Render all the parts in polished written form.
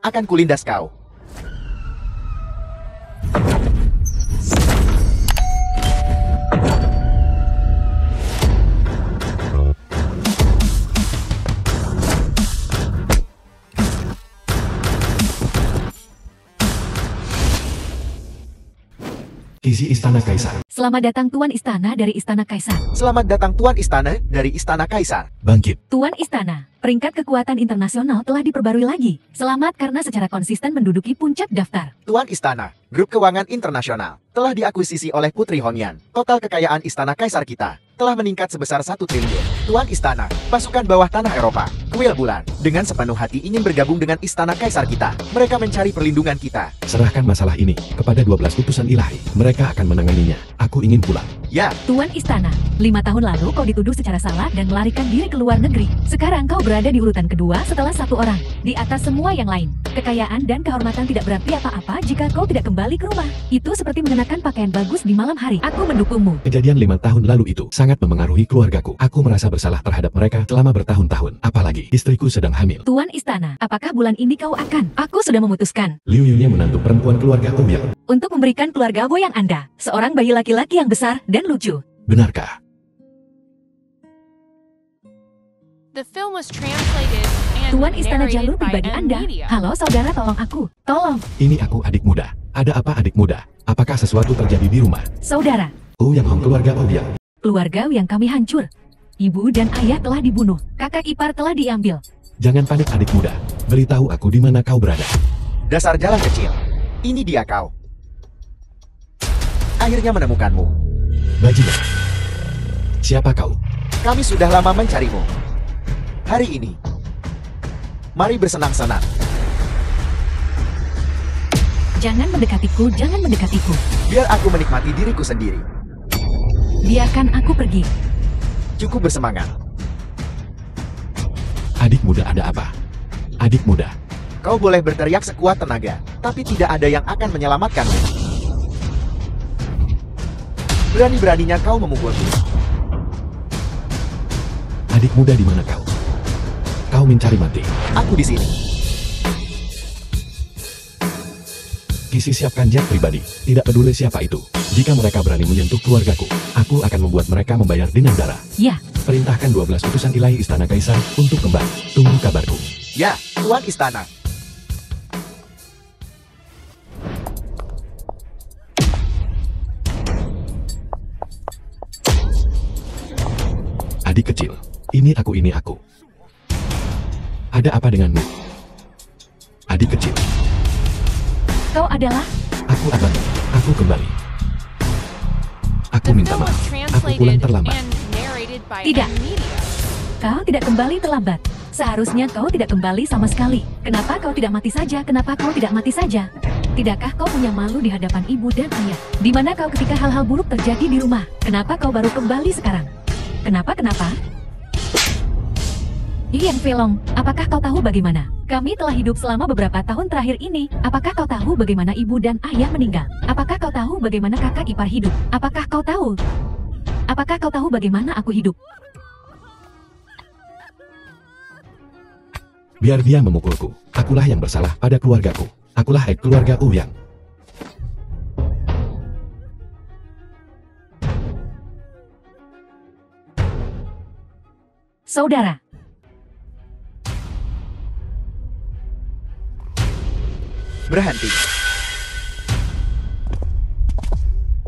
akan kulindas kau. Kisi Istana Kaisar. Selamat datang Tuan Istana dari Istana Kaisar. Selamat datang Tuan Istana dari Istana Kaisar. Bangkit. Tuan Istana, peringkat kekuatan internasional telah diperbarui lagi. Selamat karena secara konsisten menduduki puncak daftar. Tuan Istana, grup keuangan internasional, telah diakuisisi oleh Putri Honian. Total kekayaan Istana Kaisar kita telah meningkat sebesar 1 triliun. Tuan Istana, pasukan bawah tanah Eropa, kuil bulan, dengan sepenuh hati ingin bergabung dengan Istana Kaisar kita. Mereka mencari perlindungan kita. Serahkan masalah ini kepada 12 utusan ilahi. Mereka akan menanganinya. Aku ingin pulang. Ya, Tuan Istana, 5 tahun lalu kau dituduh secara salah dan melarikan diri ke luar negeri. Sekarang kau berada di urutan kedua setelah 1 orang, di atas semua yang lain. Kekayaan dan kehormatan tidak berarti apa-apa jika kau tidak kembali ke rumah. Itu seperti mengenakan pakaian bagus di malam hari. Aku mendukungmu. Kejadian 5 tahun lalu itu sangat memengaruhi keluargaku. Aku merasa bersalah terhadap mereka selama bertahun-tahun. Apalagi istriku sedang hamil. Tuan Istana, apakah bulan ini kau akan? Aku sudah memutuskan. Liu Yunya menantu perempuan keluarga Ouyang. Untuk memberikan keluarga Ouyang Anda, seorang bayi laki-laki yang besar dan lucu. Benarkah? The film was translated and Tuan Istana Jalur narrated by pribadi Anda. Media. Halo saudara, tolong aku. Tolong. Ini aku, adik muda. Ada apa, adik muda? Apakah sesuatu terjadi di rumah? Saudara, Ouyang Hong, keluarga Ouyang. keluarga yang kami hancur. Ibu dan ayah telah dibunuh. Kakak ipar telah diambil. Jangan panik, adik muda. Beritahu aku di mana kau berada. dasar jalan kecil. Ini dia kau. Akhirnya menemukanmu. Bajingan. Siapa kau? Kami sudah lama mencarimu. Hari ini, mari bersenang-senang. Jangan mendekatiku, jangan mendekatiku. Biar aku menikmati diriku sendiri. Biarkan aku pergi. Cukup bersemangat. Adik muda, ada apa? Adik muda. Kau boleh berteriak sekuat tenaga, tapi tidak ada yang akan menyelamatkanmu. Berani-beraninya kau memukulku. Adik muda, di mana kau? Kau mencari mati. Aku di sini. Kisi siapkan jet pribadi. Tidak peduli siapa itu. Jika mereka berani menyentuh keluargaku, aku akan membuat mereka membayar dengan darah. Ya, Perintahkan 12 utusan ilahi Istana Kaisar untuk kembali. Tunggu kabarku. Ya, Tuan Istana. Adik kecil, ini aku. Ada apa denganmu? Adik kecil, kau adalah... aku abang. Aku kembali. Aku The minta film maaf. was Aku pulang translated terlambat. and narrated by Tidak. Media. Kau tidak kembali terlambat. Seharusnya kau tidak kembali sama sekali. Kenapa kau tidak mati saja? Kenapa kau tidak mati saja? Tidakkah kau punya malu di hadapan ibu dan ayah? Di mana kau ketika hal-hal buruk terjadi di rumah? Kenapa kau baru kembali sekarang? Kenapa? Yang Velong, apakah kau tahu bagaimana? Kami telah hidup selama beberapa tahun terakhir ini. Apakah kau tahu bagaimana ibu dan ayah meninggal? Apakah kau tahu bagaimana kakak ipar hidup? Apakah kau tahu? Apakah kau tahu bagaimana aku hidup? Biar dia memukulku. Akulah yang bersalah pada keluargaku. Akulah keluarga Ouyang. Saudara, Berhenti.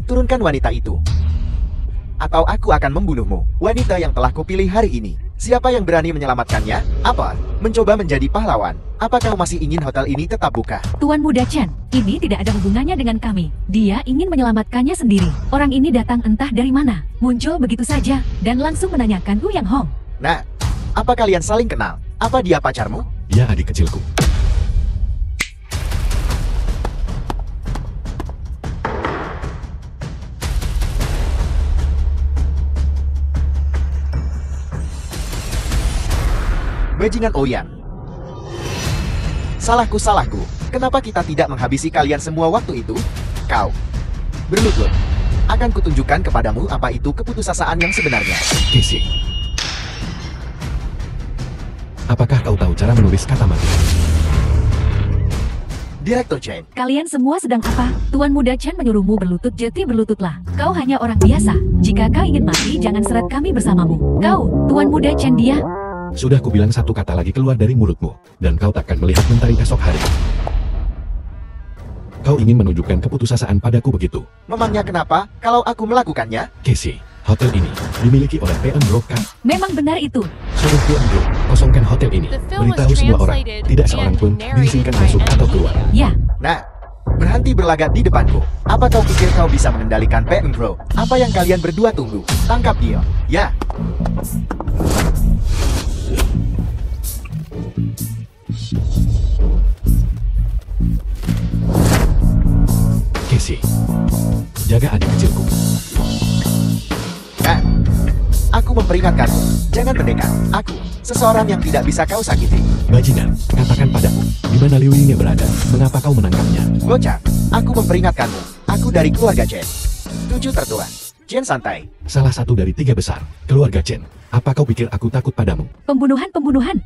Turunkan wanita itu. Atau aku akan membunuhmu. Wanita yang telah kupilih hari ini. Siapa yang berani menyelamatkannya? Apa? Mencoba menjadi pahlawan. Apa kau masih ingin hotel ini tetap buka? Tuan Muda Chen, ini tidak ada hubungannya dengan kami. Dia ingin menyelamatkannya sendiri. Orang ini datang entah dari mana. Muncul begitu saja, dan langsung menanyakan Ouyang Hong. Nah, apa kalian saling kenal? Apa dia pacarmu? Ya, adik kecilku. Bajingan Ouyang. Salahku. Kenapa kita tidak menghabisi kalian semua waktu itu? Kau berlutut. Akan kutunjukkan kepadamu apa itu keputusasaan yang sebenarnya. Kisi. Apakah kau tahu cara menulis kata mati? Direktur Chen. Kalian semua sedang apa? Tuan Muda Chen menyuruhmu berlutut, jadi berlututlah. Kau hanya orang biasa. Jika kau ingin mati, jangan seret kami bersamamu. Kau, Tuan Muda Chen dia. Sudah kubilang satu kata lagi keluar dari mulutmu, dan kau takkan melihat mentari esok hari. Kau ingin menunjukkan keputusasaan padaku begitu? Memangnya kenapa kalau aku melakukannya? Casey, hotel ini dimiliki oleh PM Group kan? Memang benar itu. Suruh PM Group kosongkan hotel ini. The film was Beritahu semua orang, translated tidak seorang and pun narrated diizinkan by masuk atau keluar. Ya, Nah, berhenti berlagak di depanku. Apa kau pikir kau bisa mengendalikan PM Group? Apa yang kalian berdua tunggu? Tangkap dia. Ya. Casey, jaga adik kecilku. Nah, aku memperingatkanmu. Jangan mendekat. Aku, seseorang yang tidak bisa kau sakiti. Bajingan, katakan padaku, di mana Liu Yingnya berada? Mengapa kau menangkapnya? Bocah, aku memperingatkanmu. Aku dari keluarga Chen. 7 tertua. Chen santai. Salah satu dari 3 besar, keluarga Chen. Apa kau pikir aku takut padamu? pembunuhan.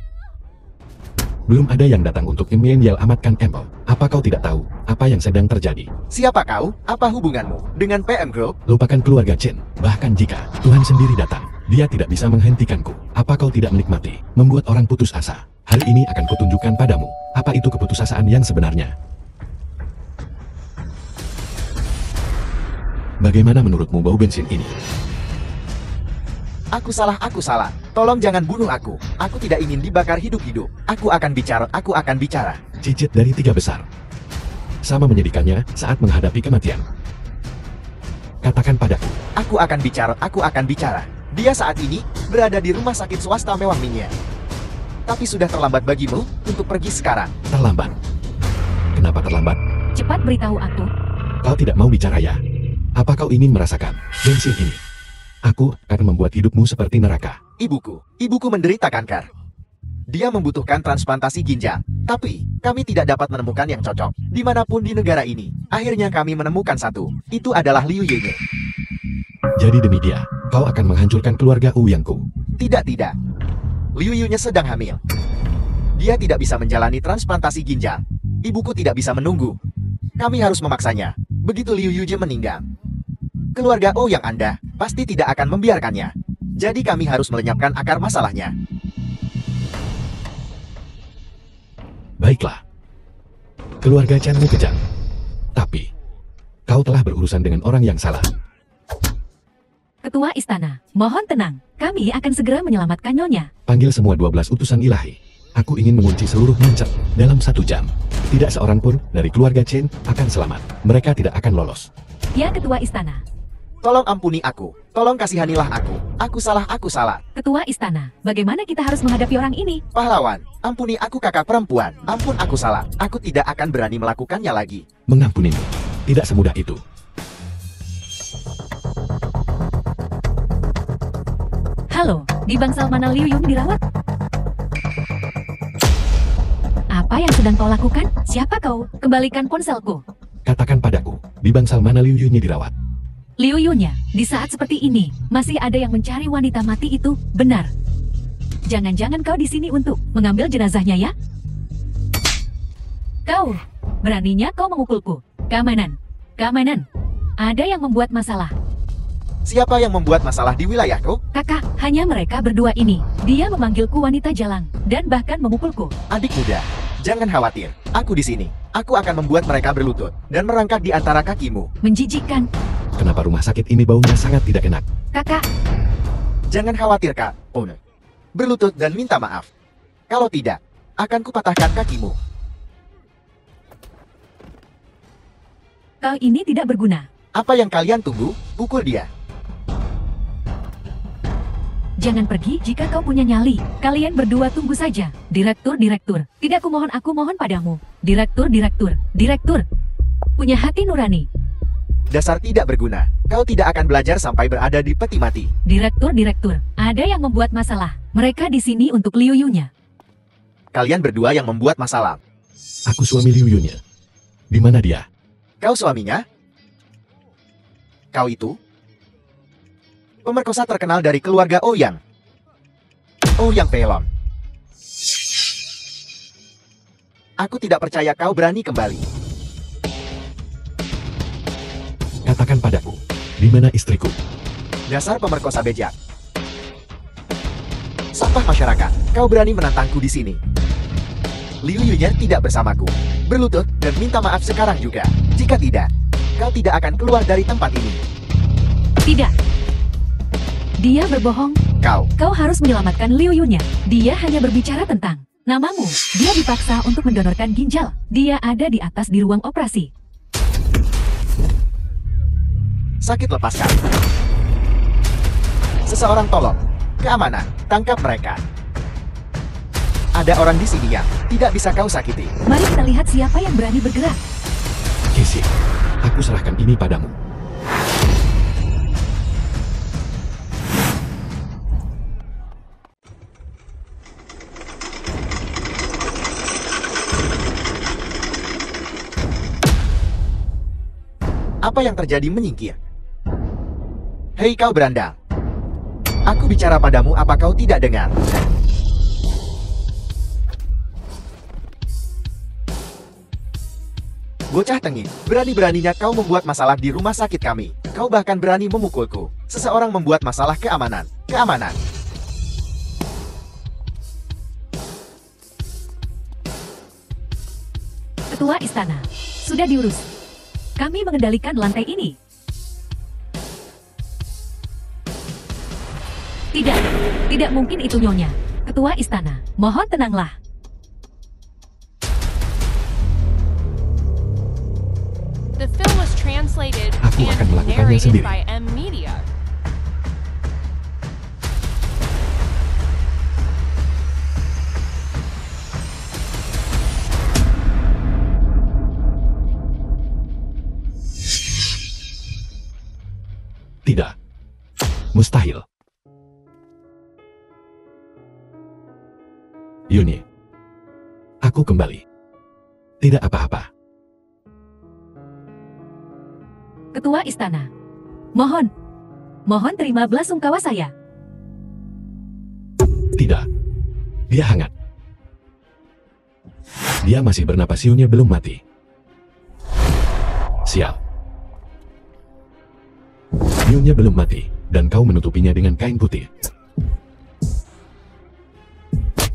Belum ada yang datang untuk menyelamatkan Campbell. Apa kau tidak tahu apa yang sedang terjadi? Siapa kau? Apa hubunganmu dengan PM Group? Lupakan keluarga Chen. Bahkan jika Tuhan sendiri datang, dia tidak bisa menghentikanku. Apa kau tidak menikmati membuat orang putus asa? Hal ini akan kutunjukkan padamu. Apa itu keputusasaan yang sebenarnya? Bagaimana menurutmu bau bensin ini? Aku salah. Tolong jangan bunuh aku. Aku tidak ingin dibakar hidup-hidup. Aku akan bicara. Cicit dari 3 besar. Sama menyedihkannya saat menghadapi kematian. Katakan padaku, Aku akan bicara. Dia saat ini berada di rumah sakit swasta mewah Minya. Tapi sudah terlambat bagimu untuk pergi sekarang. terlambat. Kenapa terlambat? Cepat beritahu aku. Kau tidak mau bicara ya? Apa kau ingin merasakan bensin ini? Aku akan membuat hidupmu seperti neraka. Ibuku menderita kanker. Dia membutuhkan transplantasi ginjal. Tapi, kami tidak dapat menemukan yang cocok. Dimanapun di negara ini, akhirnya kami menemukan satu. Itu adalah Liu Yingye. Jadi demi dia, kau akan menghancurkan keluarga Ouyangku. Tidak. Liu Yingye sedang hamil. Dia tidak bisa menjalani transplantasi ginjal. Ibuku tidak bisa menunggu. Kami harus memaksanya. Begitu Liu Yingye meninggal, keluarga Ouyang Anda pasti tidak akan membiarkannya. Jadi kami harus melenyapkan akar masalahnya. Baiklah. Keluarga Chenmu kejam. Tapi, kau telah berurusan dengan orang yang salah. Ketua istana, mohon tenang. Kami akan segera menyelamatkan Nyonya. Panggil semua 12 utusan ilahi. Aku ingin mengunci seluruh Mancer dalam 1 jam. Tidak seorang pun dari keluarga Chen akan selamat. Mereka tidak akan lolos. Ya, Ketua istana. Tolong ampuni aku. Tolong kasihanilah aku. Aku salah. Ketua istana, bagaimana kita harus menghadapi orang ini? Pahlawan, ampuni aku kakak perempuan. Ampun aku salah. Aku tidak akan berani melakukannya lagi. Mengampunimu. Tidak semudah itu. Halo, di bangsal mana Liu Yun dirawat? Apa yang sedang kau lakukan? Siapa kau? Kembalikan ponselku. Katakan padaku, di bangsal mana Liu Yunnya dirawat? Liu Yunnya, di saat seperti ini, masih ada yang mencari wanita mati itu, benar. Jangan-jangan kau di sini untuk mengambil jenazahnya ya? Kau, beraninya kau memukulku. Keamanan, ada yang membuat masalah. Siapa yang membuat masalah di wilayahku? Kakak, hanya mereka berdua ini. Dia memanggilku wanita jalang, dan bahkan memukulku. Adik muda, jangan khawatir. Aku di sini. Aku akan membuat mereka berlutut dan merangkak di antara kakimu. Menjijikkan. Kenapa rumah sakit ini baunya sangat tidak enak? Kakak, Jangan khawatir, Kak. Owner. Berlutut dan minta maaf. Kalau tidak, akan kupatahkan kakimu. kau ini tidak berguna. Apa yang kalian tunggu? Pukul dia. Jangan pergi jika kau punya nyali. Kalian berdua tunggu saja. Direktur. Tidak aku mohon padamu. Direktur. Punya hati nurani. Dasar tidak berguna. Kau tidak akan belajar sampai berada di peti mati. Direktur. Ada yang membuat masalah. Mereka di sini untuk Liu Yunnya. Kalian berdua yang membuat masalah. Aku suami Liu Yunnya. Di mana dia? Kau suaminya? Kau itu? Pemerkosa terkenal dari keluarga Ouyang. Ouyang Pelon. Aku tidak percaya kau berani kembali. Katakan padaku, di mana istriku? Dasar pemerkosa bejat. Sampah masyarakat, kau berani menantangku di sini. Liu Yunya tidak bersamaku. Berlutut dan minta maaf sekarang juga. Jika tidak, kau tidak akan keluar dari tempat ini. Tidak. Dia berbohong. Kau harus menyelamatkan Liu Yunya. Dia hanya berbicara tentang namamu. Dia dipaksa untuk mendonorkan ginjal. Dia ada di atas di ruang operasi. sakit lepaskan. Seseorang tolong. Keamanan, tangkap mereka. Ada orang di sini yang tidak bisa kau sakiti. Mari kita lihat siapa yang berani bergerak. Casey, aku serahkan ini padamu. Apa yang terjadi menyingkir? Hei kau berandal. Aku bicara padamu, apa kau tidak dengar? Bocah tengil, berani-beraninya kau membuat masalah di rumah sakit kami. Kau bahkan berani memukulku. Seseorang membuat masalah keamanan. Keamanan. Ketua istana, sudah diurus. Kami mengendalikan lantai ini. Tidak mungkin itu Nyonya. Ketua istana, mohon tenanglah. The film was translated Aku akan and melakukannya narrated sendiri. by M Media. Tidak. Mustahil. Yuni. Aku kembali. Tidak apa-apa. Ketua istana, mohon terima belasungkawa saya. Tidak. Dia hangat. Dia masih bernapas, Yunya belum mati. Sial. Yunya belum mati, dan kau menutupinya dengan kain putih.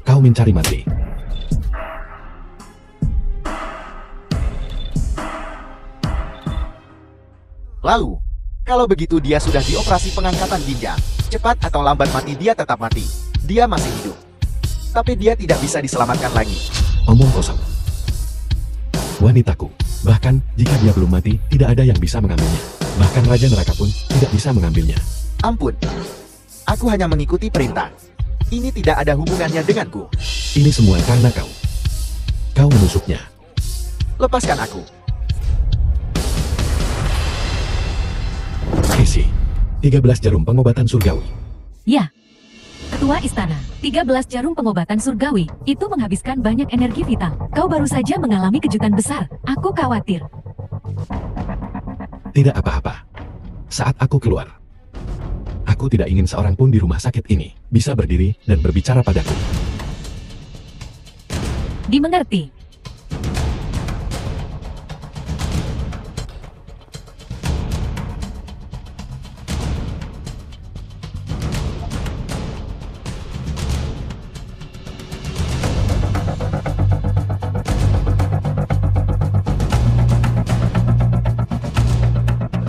Kau mencari mati. Lalu, kalau begitu dia sudah dioperasi pengangkatan ginjal. Cepat atau lambat mati dia tetap mati. Dia masih hidup. Tapi dia tidak bisa diselamatkan lagi. Omong kosong. Wanitaku. Bahkan, jika dia belum mati, tidak ada yang bisa mengambilnya. Bahkan Raja Neraka pun tidak bisa mengambilnya. Ampun. Aku hanya mengikuti perintah. Ini tidak ada hubungannya denganku. Ini semua karena kau. Kau menusuknya. Lepaskan aku. Casey. 13 jarum pengobatan surgawi. Ya. Ketua istana, 13 jarum pengobatan surgawi, itu menghabiskan banyak energi vital. Kau baru saja mengalami kejutan besar. Aku khawatir. Tidak apa-apa. Saat aku keluar, aku tidak ingin seorang pun di rumah sakit ini bisa berdiri dan berbicara padaku. Dimengerti.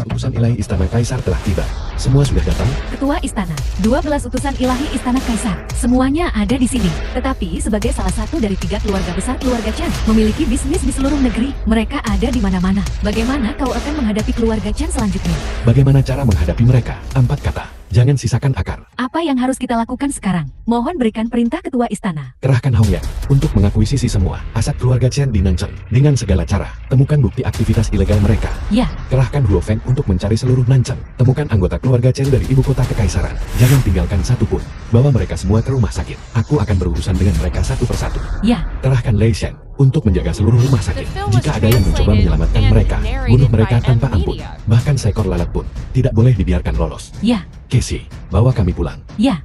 Utusan ilahi istana kaisar telah tiba. Semua sudah datang. Ketua istana, 12 utusan ilahi istana kaisar. Semuanya ada di sini. Tetapi sebagai salah satu dari 3 keluarga besar keluarga Chen, memiliki bisnis di seluruh negeri. Mereka ada di mana-mana. Bagaimana kau akan menghadapi keluarga Chen selanjutnya? Bagaimana cara menghadapi mereka? 4 kata. Jangan sisakan akar. Apa yang harus kita lakukan sekarang? Mohon berikan perintah ketua istana. Kerahkan Hong Yang untuk mengakuisisi semua aset keluarga Chen di Nancheng dengan segala cara. Temukan bukti aktivitas ilegal mereka. Ya, Kerahkan Huo Feng untuk mencari seluruh Nancheng. Temukan anggota keluarga Chen dari ibu kota kekaisaran. Jangan tinggalkan satu pun. Bawa mereka semua ke rumah sakit. Aku akan berurusan dengan mereka satu persatu. ya. Kerahkan Lei Shen untuk menjaga seluruh rumah sakit. The film was Jika ada yang mencoba translated menyelamatkan and mereka, narrated bunuh mereka by tanpa M ampun. Media. Bahkan seekor lalat pun tidak boleh dibiarkan lolos. Ya, Casey, bawa kami pulang. ya.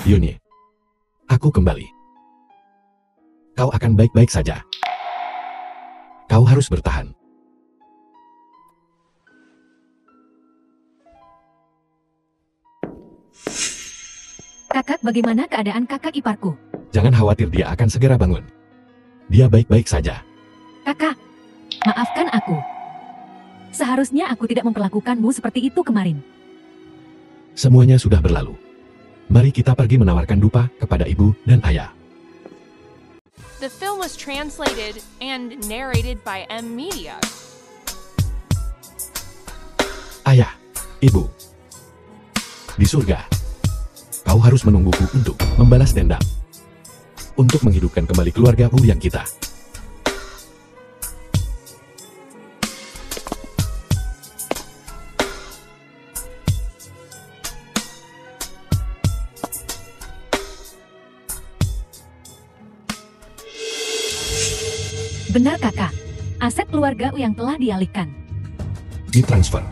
Yuni, aku kembali. Kau akan baik-baik saja. Kau harus bertahan. Kakak, bagaimana keadaan kakak iparku? Jangan khawatir, dia akan segera bangun. Dia baik-baik saja. Kakak, maafkan aku. Seharusnya aku tidak memperlakukanmu seperti itu kemarin. Semuanya sudah berlalu. Mari kita pergi menawarkan dupa kepada ibu dan ayah. The film was translated and narrated by M Media. Ayah, ibu. Di surga. Kau harus menungguku untuk membalas dendam. Untuk menghidupkan kembali keluarga Ouyang kita. Benar kakak, aset keluarga yang telah dialihkan. Ditransfer.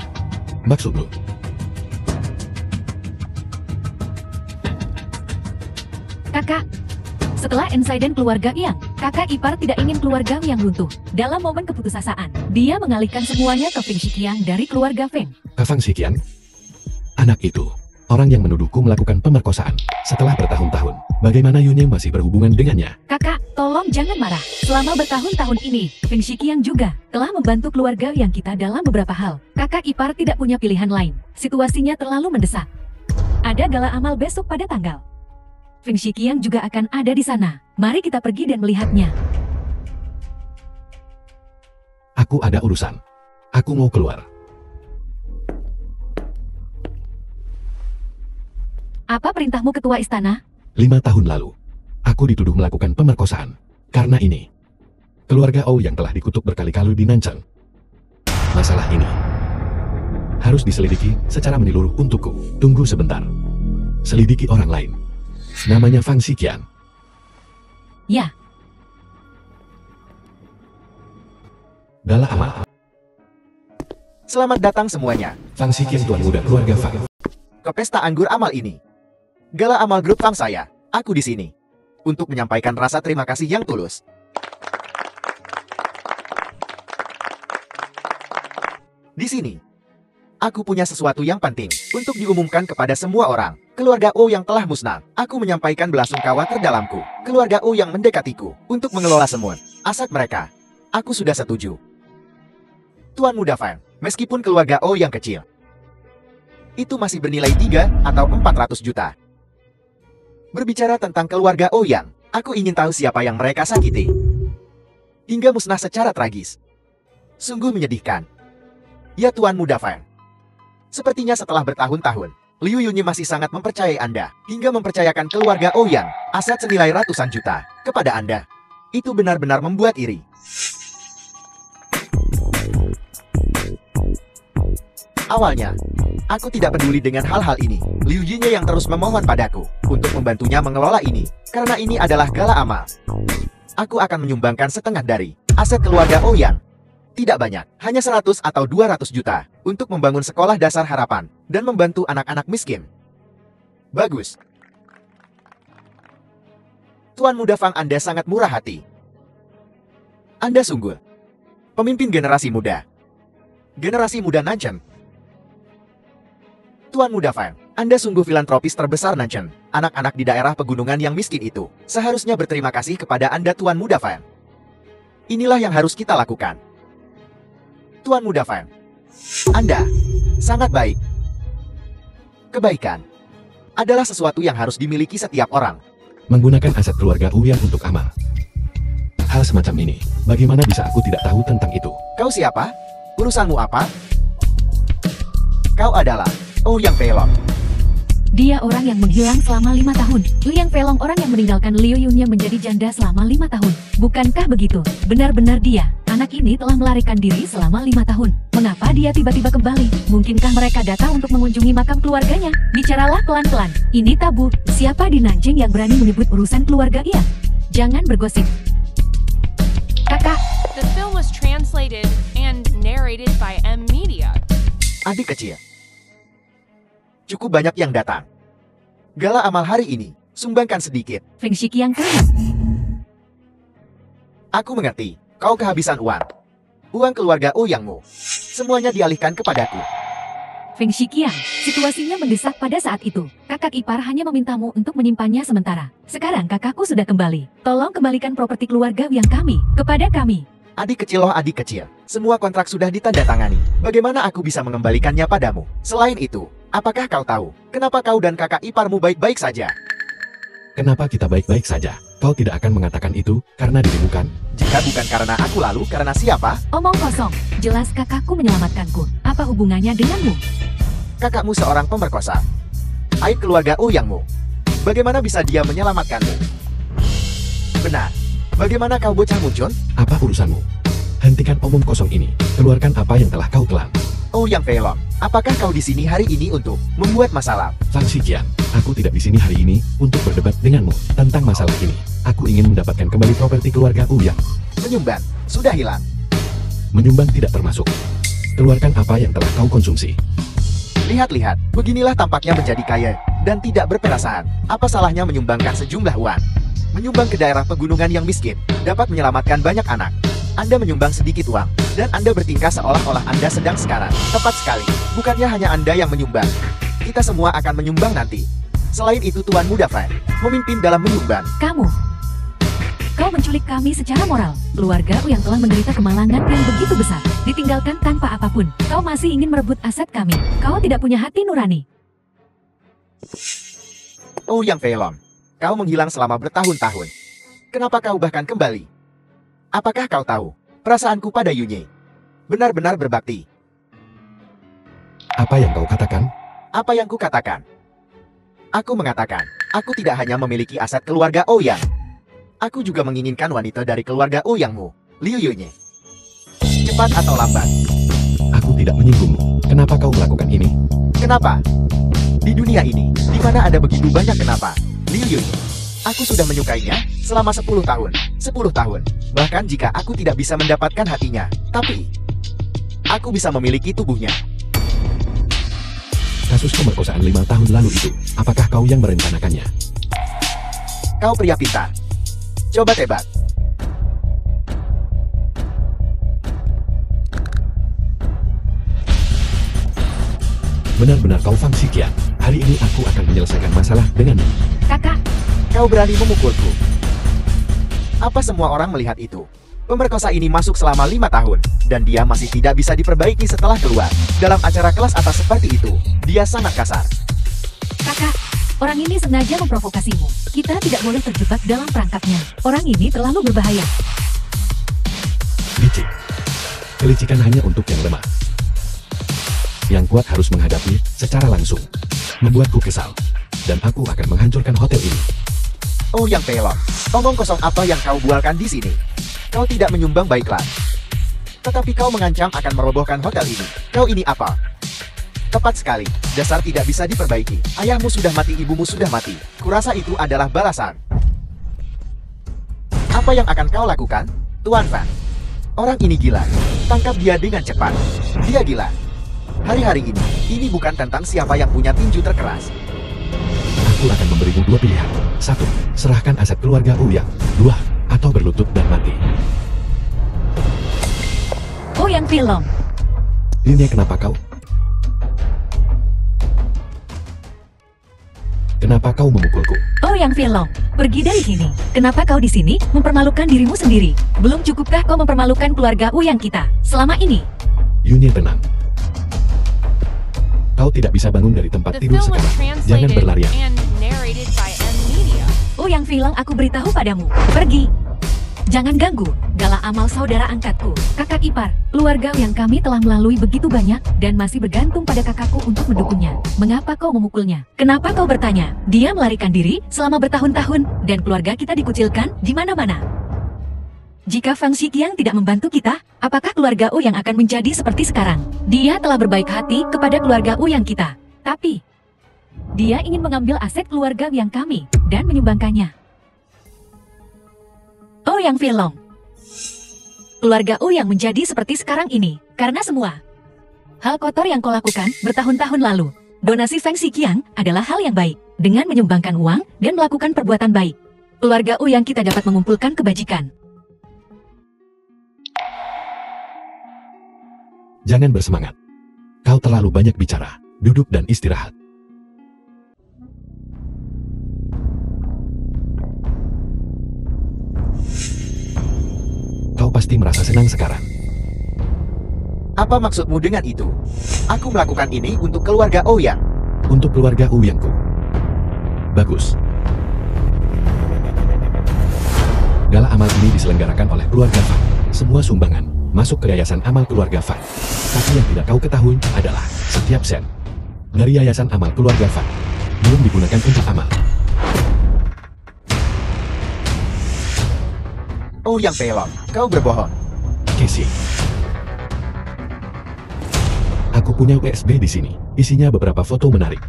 Maksudmu? Kakak, setelah insiden keluarga Yang, kakak ipar tidak ingin keluarga Yang runtuh. Dalam momen keputusasaan, dia mengalihkan semuanya ke Feng Shiqiang dari keluarga Feng. Ke Fang Shiqiang? Anak itu, orang yang menuduhku melakukan pemerkosaan. Setelah bertahun-tahun, bagaimana Yunye masih berhubungan dengannya? Kakak, tolong jangan marah. Selama bertahun-tahun ini, Feng Shiqiang juga telah membantu keluarga Yang kita dalam beberapa hal. Kakak ipar tidak punya pilihan lain. Situasinya terlalu mendesak. Ada gala amal besok pada tanggal. Feng Shiqiang juga akan ada di sana. Mari kita pergi dan melihatnya. Aku ada urusan. Aku mau keluar. Apa perintahmu ketua istana? 5 tahun lalu, aku dituduh melakukan pemerkosaan. Karena ini, keluarga Ouyang telah dikutuk berkali-kali di Nancheng. Masalah ini harus diselidiki secara menyeluruh untukku. Tunggu sebentar. Selidiki orang lain. Namanya Fang Shiqiang. Ya, Gala amal. Selamat datang semuanya Fang Shiqiang, tuan muda keluarga Fang. ke pesta anggur amal ini. Gala amal grup Fang saya, aku di sini untuk menyampaikan rasa terima kasih yang tulus. Di sini, aku punya sesuatu yang penting untuk diumumkan kepada semua orang. Keluarga Ouyang telah musnah. Aku menyampaikan belasungkawa terdalamku. Keluarga Ouyang mendekatiku untuk mengelola semua aset mereka. Aku sudah setuju. Tuan Muda Fang, meskipun keluarga Ouyang kecil, itu masih bernilai 3 atau 400 juta. Berbicara tentang keluarga Ouyang, aku ingin tahu siapa yang mereka sakiti. Hingga musnah secara tragis. Sungguh menyedihkan. Ya Tuan Muda Fang. Sepertinya setelah bertahun-tahun, Liu Yunyi masih sangat mempercayai Anda, hingga mempercayakan keluarga Ouyang aset senilai ratusan juta kepada Anda. Itu benar-benar membuat iri. Awalnya, aku tidak peduli dengan hal-hal ini. Liu Yunyi yang terus memohon padaku untuk membantunya mengelola ini, karena ini adalah gala amal. Aku akan menyumbangkan setengah dari aset keluarga Ouyang. Tidak banyak, hanya 100 atau 200 juta untuk membangun sekolah dasar harapan dan membantu anak-anak miskin. Bagus. Tuan Muda Fang, Anda sangat murah hati. Anda sungguh pemimpin generasi muda. Generasi muda Nancheng. Tuan Muda Fang, Anda sungguh filantropis terbesar Nancheng. Anak-anak di daerah pegunungan yang miskin itu seharusnya berterima kasih kepada Anda, Tuan Muda Fang. Inilah yang harus kita lakukan. Tuan Muda Fang, Anda sangat baik. Kebaikan adalah sesuatu yang harus dimiliki setiap orang. Menggunakan aset keluarga Ouyang untuk amal. Hal semacam ini, bagaimana bisa aku tidak tahu tentang itu? Kau siapa? Urusanmu apa? Kau adalah Ouyang Feilong. dia orang yang menghilang selama 5 tahun. Liang Feilong orang yang meninggalkan Liu Yunye menjadi janda selama 5 tahun. Bukankah begitu? Benar-benar dia. Anak ini telah melarikan diri selama 5 tahun. Mengapa dia tiba-tiba kembali? Mungkinkah mereka datang untuk mengunjungi makam keluarganya? Bicaralah pelan-pelan. Ini tabu. Siapa di Nanjing yang berani menyebut urusan keluarga ia? Jangan bergosip. Kakak. The film was translated and narrated by M Media. Adik kecil. Cukup banyak yang datang. Gala amal hari ini, sumbangkan sedikit. Feng Shiqiang kaya. Aku mengerti. Kau kehabisan uang. Uang keluarga Ouyangmu. Semuanya dialihkan kepadaku. Feng Shiqiang, situasinya mendesak pada saat itu. Kakak ipar hanya memintamu untuk menyimpannya sementara. Sekarang kakakku sudah kembali. Tolong kembalikan properti keluarga yang kami kepada kami. Adik kecil loh adik kecil. Semua kontrak sudah ditandatangani. Bagaimana aku bisa mengembalikannya padamu? Selain itu, apakah kau tahu kenapa kau dan kakak iparmu baik-baik saja? Kenapa kita baik-baik saja? Kau tidak akan mengatakan itu karena dirimu kan? Jika bukan karena aku lalu karena siapa? Omong kosong. Jelas kakakku menyelamatkanku. Apa hubungannya denganmu? Kakakmu seorang pemerkosa. Aib keluarga Ouyangmu. Bagaimana bisa dia menyelamatkanmu? Benar. Bagaimana kau bocah muncul? Apa urusanmu? Hentikan omong kosong ini. Keluarkan apa yang telah kau telan. Ouyang Feilong, apakah kau di sini hari ini untuk membuat masalah? Fang Shiqiang, aku tidak di sini hari ini untuk berdebat denganmu tentang masalah ini. Aku ingin mendapatkan kembali properti keluarga Ouyang. Menyumban, sudah hilang. Menyumbang tidak termasuk. Keluarkan apa yang telah kau konsumsi. Lihat-lihat, beginilah tampaknya menjadi kaya dan tidak berperasaan. Apa salahnya menyumbangkan sejumlah uang? Menyumbang ke daerah pegunungan yang miskin dapat menyelamatkan banyak anak. Anda menyumbang sedikit uang, dan Anda bertingkah seolah-olah Anda sedang sekarat. Tepat sekali, bukannya hanya Anda yang menyumbang. Kita semua akan menyumbang nanti. Selain itu Tuan Muda Fan, memimpin dalam menyumbang. Kau menculik kami secara moral. Keluarga yang telah menderita kemalangan yang begitu besar. Ditinggalkan tanpa apapun. Kau masih ingin merebut aset kami. Kau tidak punya hati nurani. Ouyang Feilong, kau menghilang selama bertahun-tahun. Kenapa kau bahkan kembali? Apakah kau tahu, perasaanku pada Yunye benar-benar berbakti. Apa yang kau katakan? Apa yang kukatakan? Aku mengatakan, aku tidak hanya memiliki aset keluarga Ouyang. Aku juga menginginkan wanita dari keluarga Ouyangmu, Liu Yunye. Cepat atau lambat. Aku tidak menyinggungmu. Kenapa kau melakukan ini? Kenapa? Di dunia ini, di mana ada begitu banyak kenapa, Liu Yunye. Aku sudah menyukainya selama 10 tahun. 10 tahun. Bahkan jika aku tidak bisa mendapatkan hatinya, tapi aku bisa memiliki tubuhnya. Kasus pemerkosaan 5 tahun lalu itu, apakah kau yang merencanakannya? Kau pria pintar. Coba tebak. Benar-benar kau Fang Shiqiang. Hari ini aku akan menyelesaikan masalah denganmu. Kakak, Kau berani memukulku. Apa semua orang melihat itu? Pemerkosa ini masuk selama 5 tahun, dan dia masih tidak bisa diperbaiki setelah keluar. Dalam acara kelas atas seperti itu, dia sangat kasar. kakak. Orang ini sengaja memprovokasimu. Kita tidak boleh terjebak dalam perangkapnya. Orang ini terlalu berbahaya. Licik. Kelicikan hanya untuk yang lemah. Yang kuat harus menghadapi secara langsung. Membuatku kesal. Dan aku akan menghancurkan hotel ini. Ouyang Feilong, omong kosong apa yang kau bualkan di sini? Kau tidak menyumbang baiklah. Tetapi kau mengancam akan merobohkan hotel ini. Kau ini apa? Tepat sekali, dasar tidak bisa diperbaiki. Ayahmu sudah mati, ibumu sudah mati. Kurasa itu adalah balasan. Apa yang akan kau lakukan, Tuan Fan? Orang ini gila. Tangkap dia dengan cepat. Dia gila. Hari-hari ini bukan tentang siapa yang punya tinju terkeras. Aku akan memberimu 2 pilihan. 1. Serahkan aset keluarga Ouyang. 2. Atau berlutut dan mati. Ouyang Feilong. Ini kenapa kau? Kenapa kau memukulku? Ouyang Feilong, pergi dari sini. Kenapa kau di sini mempermalukan dirimu sendiri? Belum cukupkah kau mempermalukan keluarga Ouyang kita selama ini? Yunye tenang. Kau tidak bisa bangun dari tempat The tidur film was sekarang. Jangan translated berlarian. and narrated by M-Media. Ouyang Feilong, aku beritahu padamu. Pergi. Jangan ganggu. Gala amal saudara angkatku. Kakak ipar. Keluarga yang kami telah melalui begitu banyak dan masih bergantung pada kakakku untuk mendukungnya. Mengapa kau memukulnya? Kenapa kau bertanya? Dia melarikan diri selama bertahun-tahun dan keluarga kita dikucilkan di mana-mana. Jika Fang Shiqiang tidak membantu kita, apakah keluarga Ouyang akan menjadi seperti sekarang? Dia telah berbaik hati kepada keluarga Ouyang kita. Tapi dia ingin mengambil aset keluarga yang kami dan menyumbangkannya. Ouyang Feilong. Keluarga Ouyang menjadi seperti sekarang ini karena semua hal kotor yang kau lakukan bertahun-tahun lalu. Donasi Fang Shiqiang adalah hal yang baik. Dengan menyumbangkan uang dan melakukan perbuatan baik, keluarga Ouyang kita dapat mengumpulkan kebajikan. Jangan bersemangat. Kau terlalu banyak bicara. Duduk dan istirahat. Kau pasti merasa senang sekarang. Apa maksudmu dengan itu? Aku melakukan ini untuk keluarga Ouyang. Untuk keluarga Ouyangku. Bagus. Gala amal ini diselenggarakan oleh keluarga Fan. Semua sumbangan masuk ke Yayasan Amal Keluarga Fan. Tapi yang tidak kau ketahui adalah setiap sen dari Yayasan Amal Keluarga Fan belum digunakan untuk amal. Ouyang Pelon, kau berbohong. Casey. Aku punya USB di sini. Isinya beberapa foto menarik.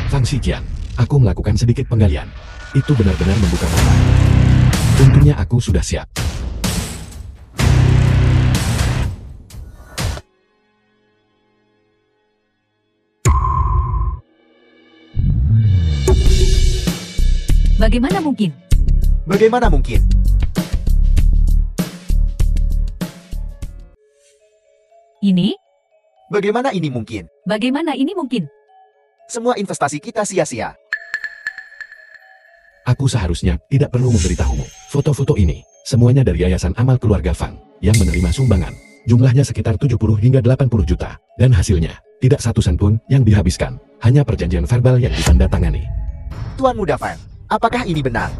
Fang Xiqian, aku melakukan sedikit penggalian. Itu benar-benar membuka mata. Untungnya aku sudah siap. Bagaimana mungkin? Bagaimana mungkin? Ini? Bagaimana ini mungkin? Bagaimana ini mungkin? Semua investasi kita sia-sia. Aku seharusnya tidak perlu memberitahumu. Foto-foto ini, semuanya dari Yayasan Amal Keluarga Fang, yang menerima sumbangan. Jumlahnya sekitar 70 hingga 80 juta. Dan hasilnya, tidak satu sen pun yang dihabiskan. Hanya perjanjian verbal yang ditandatangani. Tuan Muda Fan, apakah ini benar?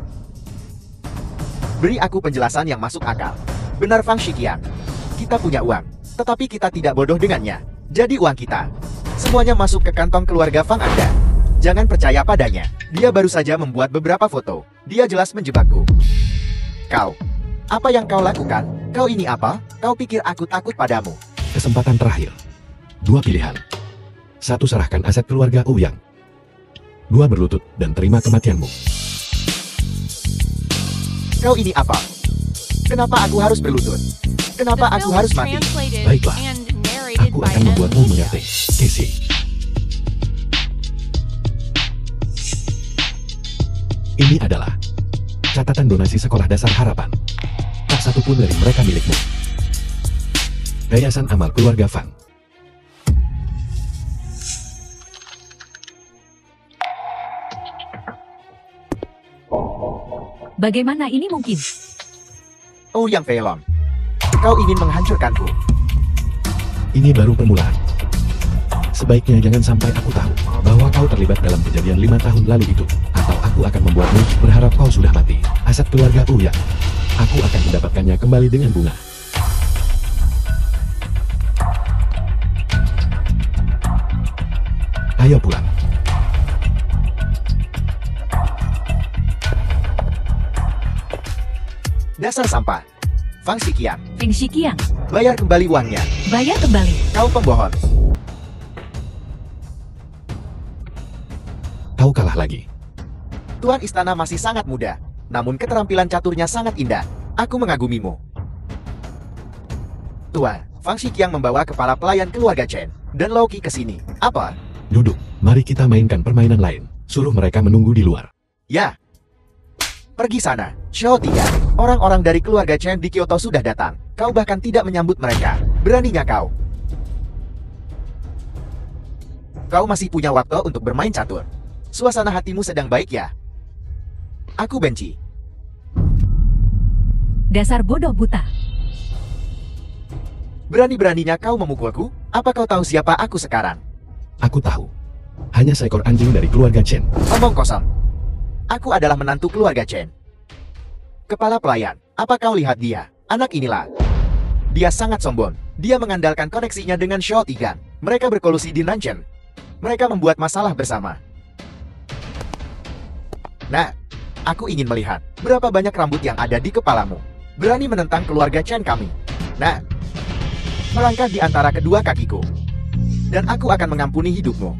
Beri aku penjelasan yang masuk akal. Benar Fang Xiqian. Kita punya uang, tetapi kita tidak bodoh dengannya. Jadi uang kita, semuanya masuk ke kantong keluarga Fang Anda. Jangan percaya padanya. Dia baru saja membuat beberapa foto. Dia jelas menjebakku. Kau, apa yang kau lakukan? Kau ini apa? Kau pikir aku takut padamu? Kesempatan terakhir. 2 pilihan. 1 serahkan aset keluarga Ouyang. 2 berlutut dan terima kematianmu. Kau ini apa? Kenapa aku harus berlutut? Kenapa The aku film harus was mati? translated Baiklah. and narrated Aku by akan membuatmu M. Media. mengerti. Casey. Ini adalah catatan donasi sekolah dasar harapan. Tak satu pun dari mereka milikmu. Yayasan Amal Keluarga Fang. Bagaimana ini mungkin? Ouyang Pelon, kau ingin menghancurkanku. Ini baru permulaan. Sebaiknya jangan sampai aku tahu bahwa kau terlibat dalam kejadian 5 tahun lalu itu. Atau aku akan membuatmu berharap kau sudah mati. Aset keluarga Ouyang. Aku akan mendapatkannya kembali dengan bunga. Ayo pulang. Dasar sampah. Fang Xiqian, Feng Xiqian, bayar kembali uangnya. bayar kembali. Kau pembohong. Kau kalah lagi. Tuan istana masih sangat muda, namun keterampilan caturnya sangat indah. Aku mengagumimu. Tuan, Fang Xiqian membawa kepala pelayan keluarga Chen dan Loki ke sini. Apa? Duduk, mari kita mainkan permainan lain. Suruh mereka menunggu di luar. Ya. Pergi sana, Xiao Tiga. Orang-orang dari keluarga Chen di Kyoto sudah datang. Kau bahkan tidak menyambut mereka. Beraninya kau. Kau masih punya waktu untuk bermain catur. Suasana hatimu sedang baik ya? Aku benci. Dasar bodoh buta. Berani-beraninya kau memukulku? Apa kau tahu siapa aku sekarang? Aku tahu. Hanya seekor anjing dari keluarga Chen. Omong kosong. Aku adalah menantu keluarga Chen. Kepala pelayan, apa kau lihat dia? Anak inilah. Dia sangat sombong. Dia mengandalkan koneksinya dengan Xiao Tigan. Mereka berkolusi di Nanchen. Mereka membuat masalah bersama. Nah, aku ingin melihat berapa banyak rambut yang ada di kepalamu. Berani menentang keluarga Chen kami. Nah, melangkah di antara kedua kakiku. Dan aku akan mengampuni hidupmu.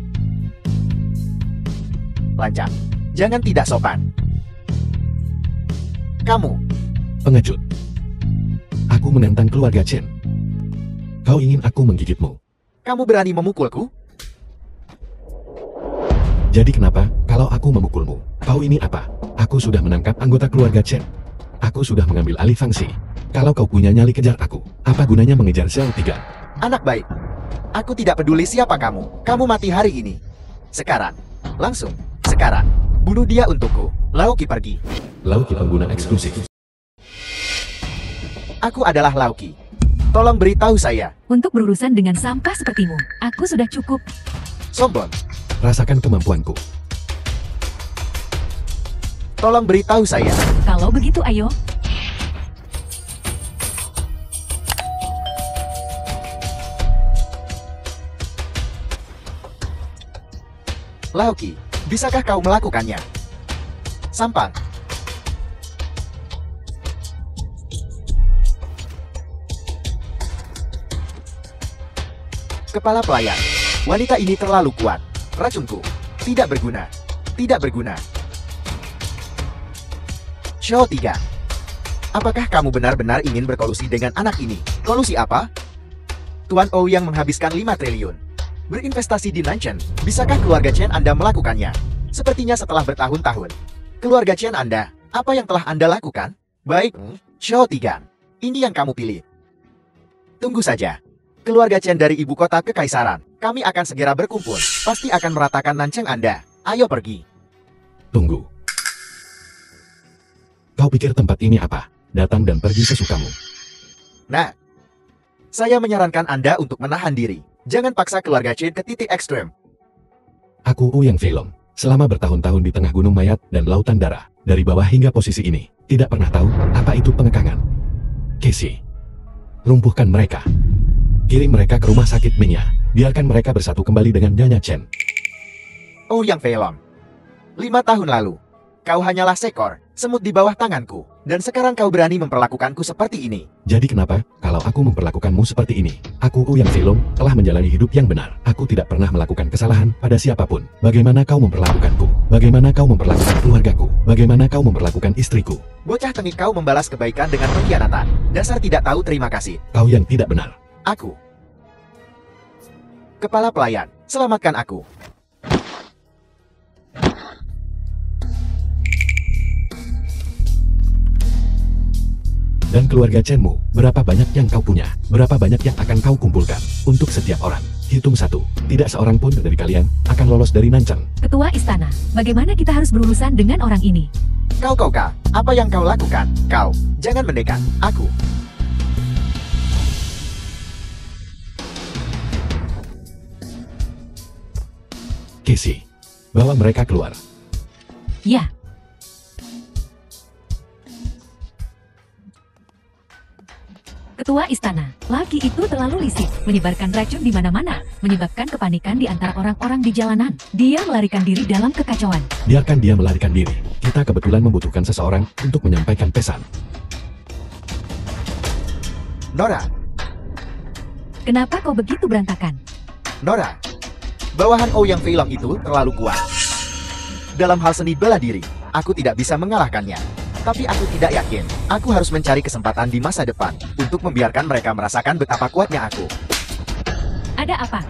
Lancang. Jangan tidak sopan. Kamu. Pengecut. Aku menentang keluarga Chen. Kau ingin aku menggigitmu. Kamu berani memukulku? Jadi kenapa, kalau aku memukulmu? Kau ini apa? Aku sudah menangkap anggota keluarga Chen. Aku sudah mengambil alih fungsi. Kalau kau punya nyali kejar aku, apa gunanya mengejar Xiao Tigan? Anak baik. Aku tidak peduli siapa kamu. Kamu mati hari ini. Sekarang. Langsung. Sekarang. Bunuh dia untukku. Lauki pergi. Lauki pengguna eksklusif. Aku adalah Lauki. Tolong beritahu saya. Untuk berurusan dengan sampah sepertimu, aku sudah cukup. Sombong. Rasakan kemampuanku. Tolong beritahu saya. Kalau begitu ayo. Lauki, bisakah kau melakukannya? Sampang. Kepala pelayan. Wanita ini terlalu kuat. Racunku. Tidak berguna. Tidak berguna. Show 3. Apakah kamu benar-benar ingin berkolusi dengan anak ini? Kolusi apa? Tuan O yang menghabiskan 5 triliun. Berinvestasi di Nanchen. Bisakah keluarga Chen Anda melakukannya? Sepertinya setelah bertahun-tahun. Keluarga Chen Anda, apa yang telah Anda lakukan? Baik, Show 3. Ini yang kamu pilih. Tunggu saja. Keluarga Chen dari ibu kota kekaisaran. Kami akan segera berkumpul. Pasti akan meratakan Nanchen Anda. Ayo pergi. Tunggu. Kau pikir tempat ini apa? Datang dan pergi sesukamu. Nah, saya menyarankan Anda untuk menahan diri. Jangan paksa keluarga Chen ke titik ekstrem. Aku Ouyang Feilong. Selama bertahun-tahun di tengah gunung mayat dan lautan darah, dari bawah hingga posisi ini, tidak pernah tahu apa itu pengekangan. Casey, lumpuhkan mereka. Kirim mereka ke rumah sakit Mingya. Biarkan mereka bersatu kembali dengan Nyonya Chen. Ouyang Feilong. 5 tahun lalu, kau hanyalah seekor semut di bawah tanganku. Dan sekarang kau berani memperlakukanku seperti ini. Jadi kenapa, kalau aku memperlakukanmu seperti ini? Aku Ouyang Feilong telah menjalani hidup yang benar. Aku tidak pernah melakukan kesalahan pada siapapun. Bagaimana kau memperlakukanku? Bagaimana kau memperlakukan keluargaku? Bagaimana kau memperlakukan istriku? Bocah tengik, kau membalas kebaikan dengan pengkhianatan. Dasar tidak tahu terima kasih. Kau yang tidak benar. Aku. Kepala pelayan, selamatkan aku. Dan keluarga Chenmu, berapa banyak yang kau punya? Berapa banyak yang akan kau kumpulkan? Untuk setiap orang. Hitung 1. Tidak seorang pun dari kalian akan lolos dari Nanchen. Ketua istana, bagaimana kita harus berurusan dengan orang ini? Kau, apa yang kau lakukan? Kau, jangan mendekat. Aku. Casey, bawa mereka keluar. Ya. Ketua istana, laki itu terlalu licik, menyebarkan racun di mana-mana, menyebabkan kepanikan di antara orang-orang di jalanan. Dia melarikan diri dalam kekacauan. Biarkan dia melarikan diri. Kita kebetulan membutuhkan seseorang untuk menyampaikan pesan. Nora, Kenapa kau begitu berantakan? Nora. Bawahan Ouyang Feilong itu terlalu kuat. Dalam hal seni bela diri, aku tidak bisa mengalahkannya. Tapi aku tidak yakin. Aku harus mencari kesempatan di masa depan untuk membiarkan mereka merasakan betapa kuatnya aku. Ada apa?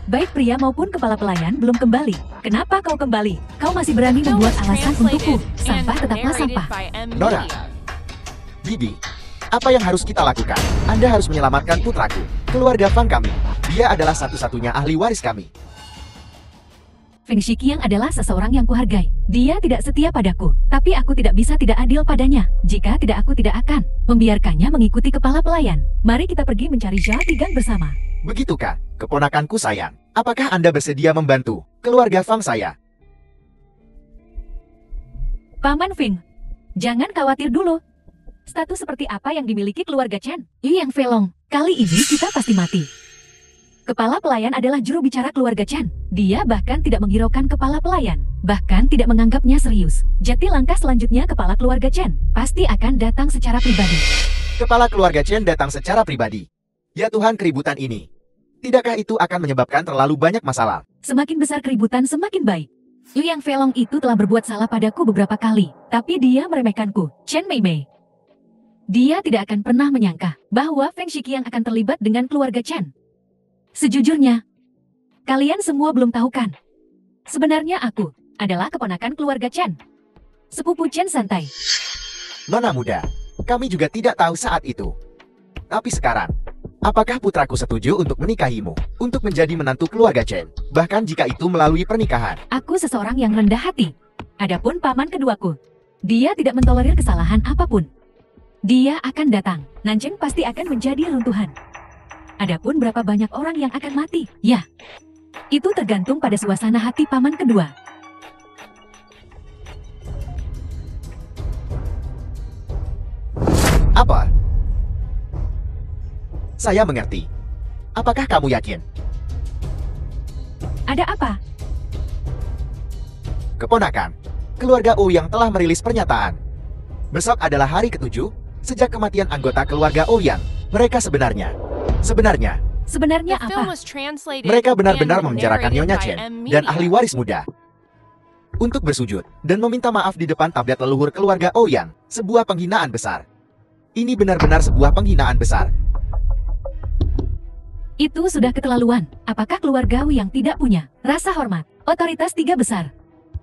Baik pria maupun kepala pelayan belum kembali. Kenapa kau kembali? Kau masih berani Film membuat was alasan untukku. translated and Sampah tetaplah narrated sampah. by M. Nora. Media. Bibi, apa yang harus kita lakukan? Anda harus menyelamatkan putraku, keluarga Fang kami. Dia adalah satu-satunya ahli waris kami. Feng Shiqiang adalah seseorang yang kuhargai. Dia tidak setia padaku, tapi aku tidak bisa tidak adil padanya. Jika tidak, aku tidak akan membiarkannya mengikuti kepala pelayan. Mari kita pergi mencari Zhao Tigan bersama. Begitukah, keponakanku sayang? Apakah Anda bersedia membantu keluarga Fang saya? Paman Feng, jangan khawatir dulu. Status seperti apa yang dimiliki keluarga Chen? Yang Feilong, kali ini kita pasti mati. Kepala pelayan adalah juru bicara keluarga Chen. Dia bahkan tidak menghiraukan kepala pelayan. Bahkan tidak menganggapnya serius. Jadi langkah selanjutnya kepala keluarga Chen pasti akan datang secara pribadi. Kepala keluarga Chen datang secara pribadi. Ya Tuhan, keributan ini. Tidakkah itu akan menyebabkan terlalu banyak masalah? Semakin besar keributan semakin baik. Yang Feilong itu telah berbuat salah padaku beberapa kali. Tapi dia meremehkanku, Chen Meimei. Dia tidak akan pernah menyangka bahwa Feng Shiqiang akan terlibat dengan keluarga Chen. Sejujurnya, kalian semua belum tahu kan? Sebenarnya aku adalah keponakan keluarga Chen. Sepupu Chen Santai. Nona muda, kami juga tidak tahu saat itu. Tapi sekarang, Apakah putraku setuju untuk menikahimu, untuk menjadi menantu keluarga Chen, bahkan jika itu melalui pernikahan? Aku seseorang yang rendah hati. Adapun paman keduaku, dia tidak mentolerir kesalahan apapun. Dia akan datang. Nanjing pasti akan menjadi runtuhan. Adapun berapa banyak orang yang akan mati? Ya, itu tergantung pada suasana hati paman kedua. Apa? Saya mengerti. Apakah kamu yakin? Ada apa? Keponakan, keluarga Ouyang telah merilis pernyataan. Besok adalah hari ke-7 sejak kematian anggota keluarga Ouyang. Mereka sebenarnya The apa? film was translated mereka benar-benar and memenjarakan narrated Nyonya by Chen M. dan Media. ahli waris muda untuk bersujud dan meminta maaf di depan tablet leluhur keluarga Ouyang. Sebuah penghinaan besar. Ini benar-benar sebuah penghinaan besar. Itu sudah keterlaluan. Apakah keluarga Wu yang tidak punya rasa hormat? Otoritas tiga besar.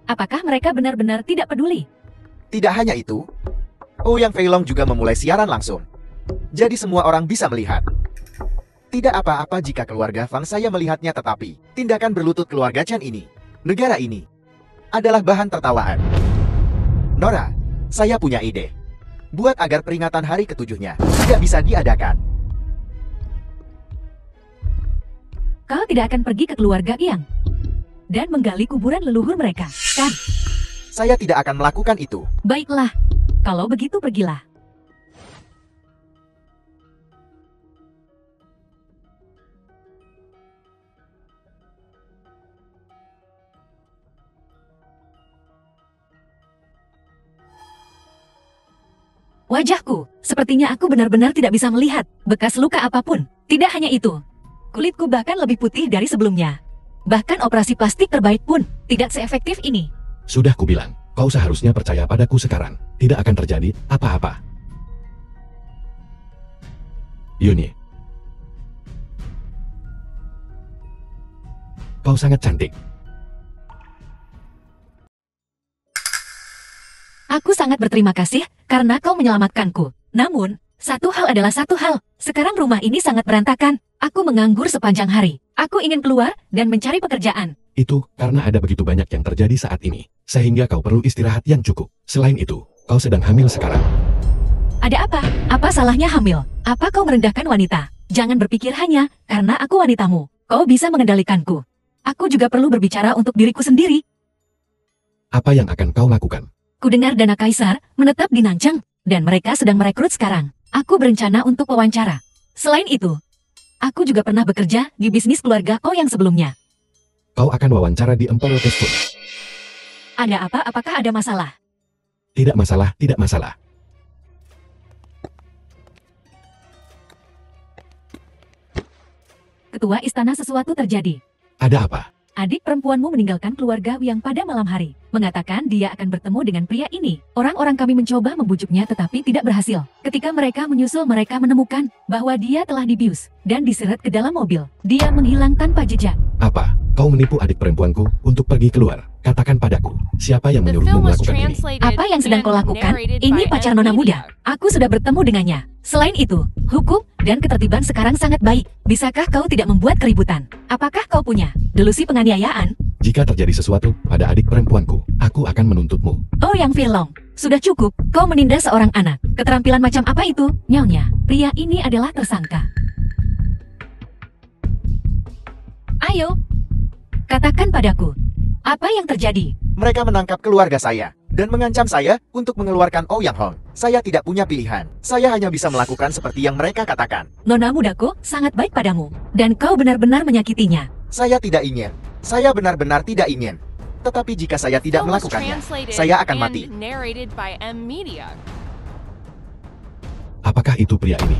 Apakah mereka benar-benar tidak peduli? Tidak hanya itu, Ouyang Feilong juga memulai siaran langsung. Jadi semua orang bisa melihat. Tidak apa-apa jika keluarga Fang saya melihatnya, tetapi tindakan berlutut keluarga Chen ini, negara ini, adalah bahan tertawaan. Nora, saya punya ide. Buat agar peringatan hari ke-7-nya tidak bisa diadakan. Kau tidak akan pergi ke keluarga Yang dan menggali kuburan leluhur mereka, kan? Saya tidak akan melakukan itu. Baiklah, kalau begitu pergilah. Wajahku, sepertinya aku benar-benar tidak bisa melihat bekas luka apapun. Tidak hanya itu, kulitku bahkan lebih putih dari sebelumnya. Bahkan operasi plastik terbaik pun tidak seefektif ini. Sudah kubilang, kau seharusnya percaya padaku sekarang. Tidak akan terjadi apa-apa. Yuni, kau sangat cantik. Aku sangat berterima kasih karena kau menyelamatkanku. Namun, satu hal adalah satu hal. Sekarang rumah ini sangat berantakan. Aku menganggur sepanjang hari. Aku ingin keluar dan mencari pekerjaan. Itu karena ada begitu banyak yang terjadi saat ini, sehingga kau perlu istirahat yang cukup. Selain itu, kau sedang hamil sekarang. Ada apa? Apa salahnya hamil? Apa kau merendahkan wanita? Jangan berpikir hanya karena aku wanitamu. Kau bisa mengendalikanku. Aku juga perlu berbicara untuk diriku sendiri. Apa yang akan kau lakukan? Kudengar Dana Kaisar menetap di Nanjing, dan mereka sedang merekrut sekarang. Aku berencana untuk wawancara. Selain itu, aku juga pernah bekerja di bisnis keluarga kau yang sebelumnya. Kau akan wawancara di Emperor Test Food. Ada apa? Apakah ada masalah? Tidak masalah, tidak masalah. Ketua istana, sesuatu terjadi. Ada apa? Adik perempuanmu meninggalkan keluarga Yang pada malam hari. Mengatakan dia akan bertemu dengan pria ini. Orang-orang kami mencoba membujuknya tetapi tidak berhasil. Ketika mereka menyusul, mereka menemukan bahwa dia telah dibius dan diseret ke dalam mobil. Dia menghilang tanpa jejak. Apa? Kau menipu adik perempuanku untuk pergi keluar. Katakan padaku, siapa yang The menyuruhmu film was melakukan ini? translated Apa yang sedang kau and lakukan? narrated Ini by pacar M. nona Media. muda. Aku sudah bertemu dengannya. Selain itu, hukum dan ketertiban sekarang sangat baik. Bisakah kau tidak membuat keributan? Apakah kau punya delusi penganiayaan? Jika terjadi sesuatu pada adik perempuanku, aku akan menuntutmu. Oh, Yang Firlong, sudah cukup. Kau menindas seorang anak. Keterampilan macam apa itu? Nyonya, pria ini adalah tersangka. Ayo, katakan padaku, apa yang terjadi? Mereka menangkap keluarga saya dan mengancam saya untuk mengeluarkan Ouyang Hong. Saya tidak punya pilihan. Saya hanya bisa melakukan seperti yang mereka katakan. Nona mudaku sangat baik padamu, dan kau benar-benar menyakitinya. Saya tidak ingin. Saya benar-benar tidak ingin. Tetapi jika saya tidak Film was melakukannya, translated saya akan and mati. narrated by M. Media. Apakah itu pria ini?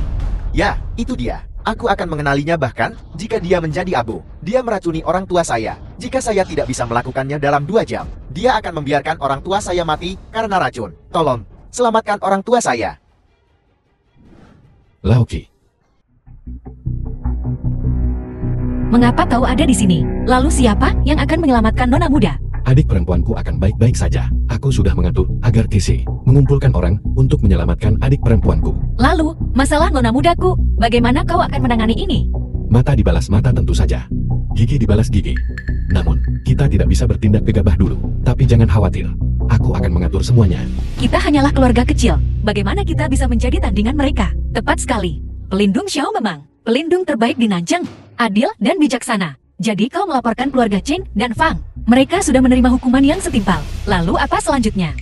Ya, itu dia. Aku akan mengenalinya bahkan jika dia menjadi abu. Dia meracuni orang tua saya. Jika saya tidak bisa melakukannya dalam 2 jam, dia akan membiarkan orang tua saya mati karena racun. Tolong, selamatkan orang tua saya. Laoki, Mengapa kau ada di sini? Lalu siapa yang akan menyelamatkan nona muda? adik perempuanku akan baik-baik saja. Aku sudah mengatur agar Casey mengumpulkan orang untuk menyelamatkan adik perempuanku. Lalu, masalah nona mudaku, Bagaimana kau akan menangani ini? Mata dibalas mata tentu saja. Gigi dibalas gigi. Namun, kita tidak bisa bertindak gegabah dulu. Tapi jangan khawatir. Aku akan mengatur semuanya. Kita hanyalah keluarga kecil. Bagaimana kita bisa menjadi tandingan mereka? Tepat sekali. Pelindung Xiao Memang. Pelindung terbaik di Nancheng. Adil dan bijaksana. Jadi kau melaporkan keluarga Chen dan Fang. Mereka sudah menerima hukuman yang setimpal. Lalu apa selanjutnya?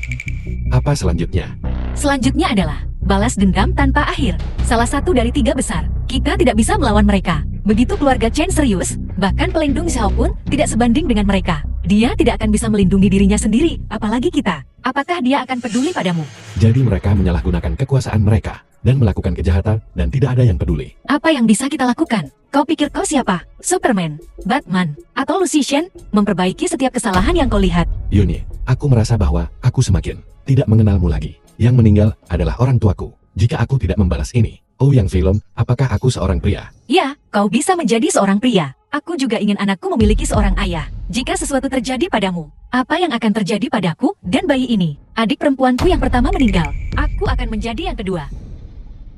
Apa selanjutnya? Selanjutnya adalah balas dendam tanpa akhir. Salah satu dari 3 besar. Kita tidak bisa melawan mereka. Begitu keluarga Chen serius, bahkan pelindung Xiao pun tidak sebanding dengan mereka. Dia tidak akan bisa melindungi dirinya sendiri, apalagi kita. Apakah dia akan peduli padamu? Jadi mereka menyalahgunakan kekuasaan mereka dan melakukan kejahatan dan tidak ada yang peduli. Apa yang bisa kita lakukan? Kau pikir kau siapa? Superman, Batman, atau Lucy Shen? Memperbaiki setiap kesalahan yang kau lihat. Yuni, aku merasa bahwa aku semakin tidak mengenalmu lagi. Yang meninggal adalah orang tuaku. Jika aku tidak membalas ini, Ouyang Feilong, apakah aku seorang pria? Ya, kau bisa menjadi seorang pria. Aku juga ingin anakku memiliki seorang ayah. Jika sesuatu terjadi padamu, apa yang akan terjadi padaku dan bayi ini? Adik perempuanku yang pertama meninggal. Aku akan menjadi yang kedua.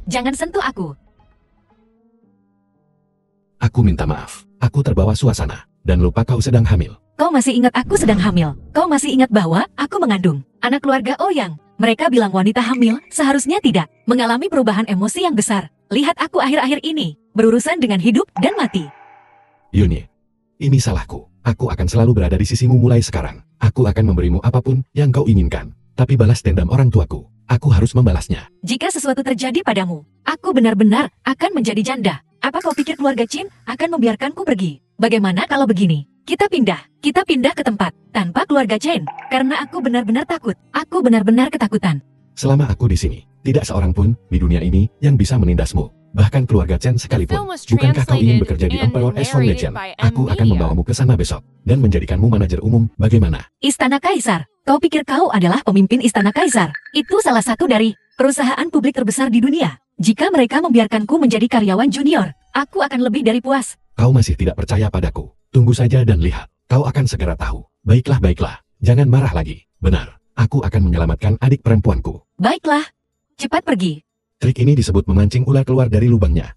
Jangan sentuh aku. Aku minta maaf. Aku terbawa suasana. Dan lupa kau sedang hamil. Kau masih ingat aku sedang hamil? Kau masih ingat bahwa aku mengandung anak keluarga Ouyang? Mereka bilang wanita hamil seharusnya tidak mengalami perubahan emosi yang besar. Lihat aku akhir-akhir ini, berurusan dengan hidup dan mati. Yuni, ini salahku. Aku akan selalu berada di sisimu mulai sekarang. Aku akan memberimu apapun yang kau inginkan. Tapi balas dendam orang tuaku. Aku harus membalasnya. Jika sesuatu terjadi padamu, aku benar-benar akan menjadi janda. Apa kau pikir keluarga Chin akan membiarkanku pergi? Bagaimana kalau begini? Kita pindah ke tempat tanpa keluarga Chen, karena aku benar-benar takut. Aku benar-benar ketakutan. Selama aku di sini, tidak seorang pun di dunia ini yang bisa menindasmu. Bahkan keluarga Chen sekalipun. Bukankah kau ingin bekerja di Emperor Ashford Legend? Aku akan membawamu ke sana besok dan menjadikanmu manajer umum. Bagaimana? Istana Kaisar. Kau pikir kau adalah pemimpin Istana Kaisar? Itu salah satu dari perusahaan publik terbesar di dunia. Jika mereka membiarkanku menjadi karyawan junior, aku akan lebih dari puas. Kau masih tidak percaya padaku. Tunggu saja dan lihat. Kau akan segera tahu. Baiklah. Jangan marah lagi. Benar. Aku akan menyelamatkan adik perempuanku. Baiklah. Cepat pergi. Trik ini disebut memancing ular keluar dari lubangnya.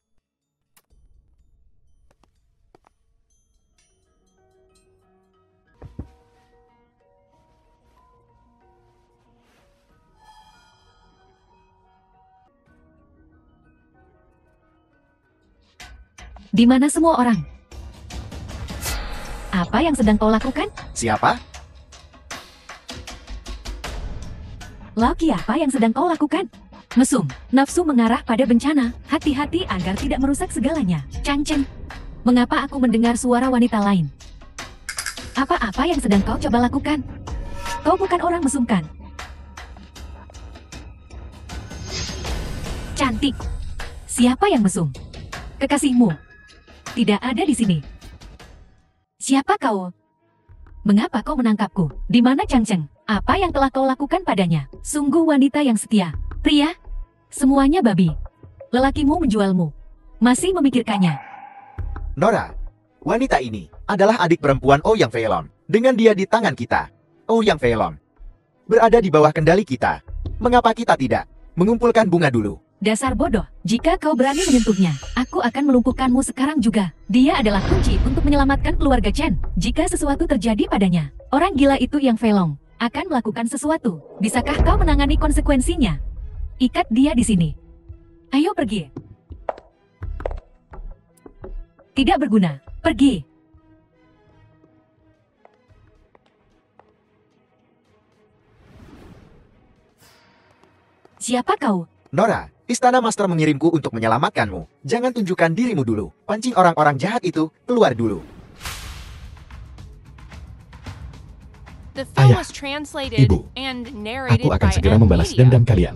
Di mana semua orang? Apa yang sedang kau lakukan? Siapa? Laki apa yang sedang kau lakukan? Mesum, nafsu mengarah pada bencana. Hati-hati agar tidak merusak segalanya. Changcheng, mengapa aku mendengar suara wanita lain? Apa-apa yang sedang kau coba lakukan? Kau bukan orang mesumkan. Cantik. Siapa yang mesum? Kekasihmu. Tidak ada di sini. Siapa kau? Mengapa kau menangkapku? Di mana Changcheng? Apa yang telah kau lakukan padanya? Sungguh wanita yang setia. Pria? Semuanya babi. Lelakimu menjualmu. Masih memikirkannya. Nora, wanita ini adalah adik perempuan Ouyang Feilong. Dengan dia di tangan kita, Ouyang Feilong berada di bawah kendali kita. Mengapa kita tidak mengumpulkan bunga dulu? Dasar bodoh, jika kau berani menyentuhnya, aku akan melumpuhkanmu sekarang juga. Dia adalah kunci untuk menyelamatkan keluarga Chen. Jika sesuatu terjadi padanya, orang gila itu yang Feilong akan melakukan sesuatu. Bisakah kau menangani konsekuensinya? Ikat dia di sini. Ayo pergi. Tidak berguna. Pergi. Siapa kau? Nora, Istana Master mengirimku untuk menyelamatkanmu. Jangan tunjukkan dirimu dulu. Pancing orang-orang jahat itu keluar dulu. The film Ayah, was translated Ibu, and narrated Aku akan by segera M membalas Media. dendam kalian.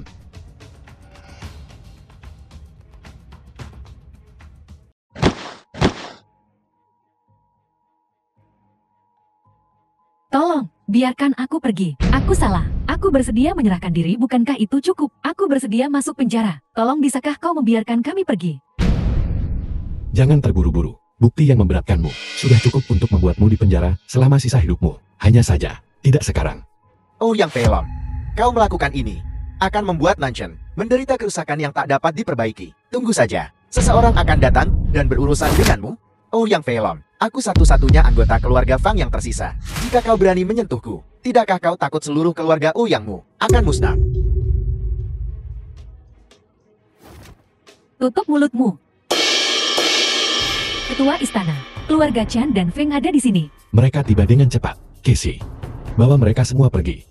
Tolong, biarkan aku pergi. Aku salah. Aku bersedia menyerahkan diri, bukankah itu cukup? Aku bersedia masuk penjara. Tolong bisakah kau membiarkan kami pergi? Jangan terburu-buru. Bukti yang memberatkanmu sudah cukup untuk membuatmu di penjara selama sisa hidupmu. Hanya saja, tidak sekarang. Ouyang Feilong, kau melakukan ini akan membuat Nancheng menderita kerusakan yang tak dapat diperbaiki. Tunggu saja. Seseorang akan datang dan berurusan denganmu? Yang Feilong, aku satu-satunya anggota keluarga Fang yang tersisa. Jika kau berani menyentuhku, tidakkah kau takut seluruh keluarga Ouyangmu akan musnah? Tutup mulutmu. Ketua istana, keluarga Chen dan Feng ada di sini. Mereka tiba dengan cepat. Casey, bawa mereka semua pergi.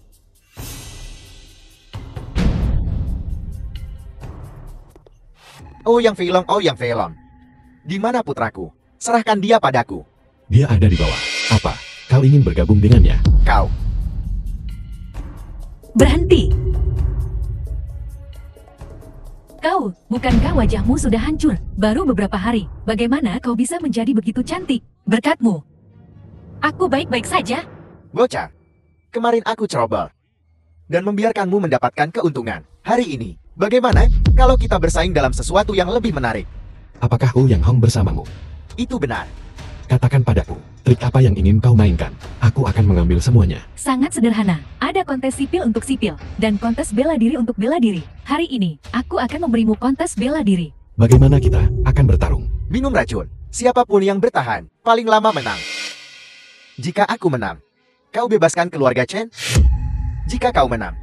Yang Feilong. Di mana putraku? Serahkan dia padaku. Dia ada di bawah. Apa? Kau ingin bergabung dengannya? Kau. Berhenti. Kau, bukankah wajahmu sudah hancur? Baru beberapa hari. Bagaimana kau bisa menjadi begitu cantik? Berkatmu. Aku baik-baik saja. Bocah, kemarin aku ceroboh dan membiarkanmu mendapatkan keuntungan. Hari ini, bagaimana kalau kita bersaing dalam sesuatu yang lebih menarik? Apakah Ouyang Hong bersamamu? Itu benar. Katakan padaku, trik apa yang ingin kau mainkan? Aku akan mengambil semuanya. Sangat sederhana. Ada kontes sipil untuk sipil, dan kontes bela diri untuk bela diri. Hari ini, aku akan memberimu kontes bela diri. Bagaimana kita akan bertarung? Minum racun. Siapapun yang bertahan, paling lama menang. Jika aku menang, kau bebaskan keluarga Chen? Jika kau menang,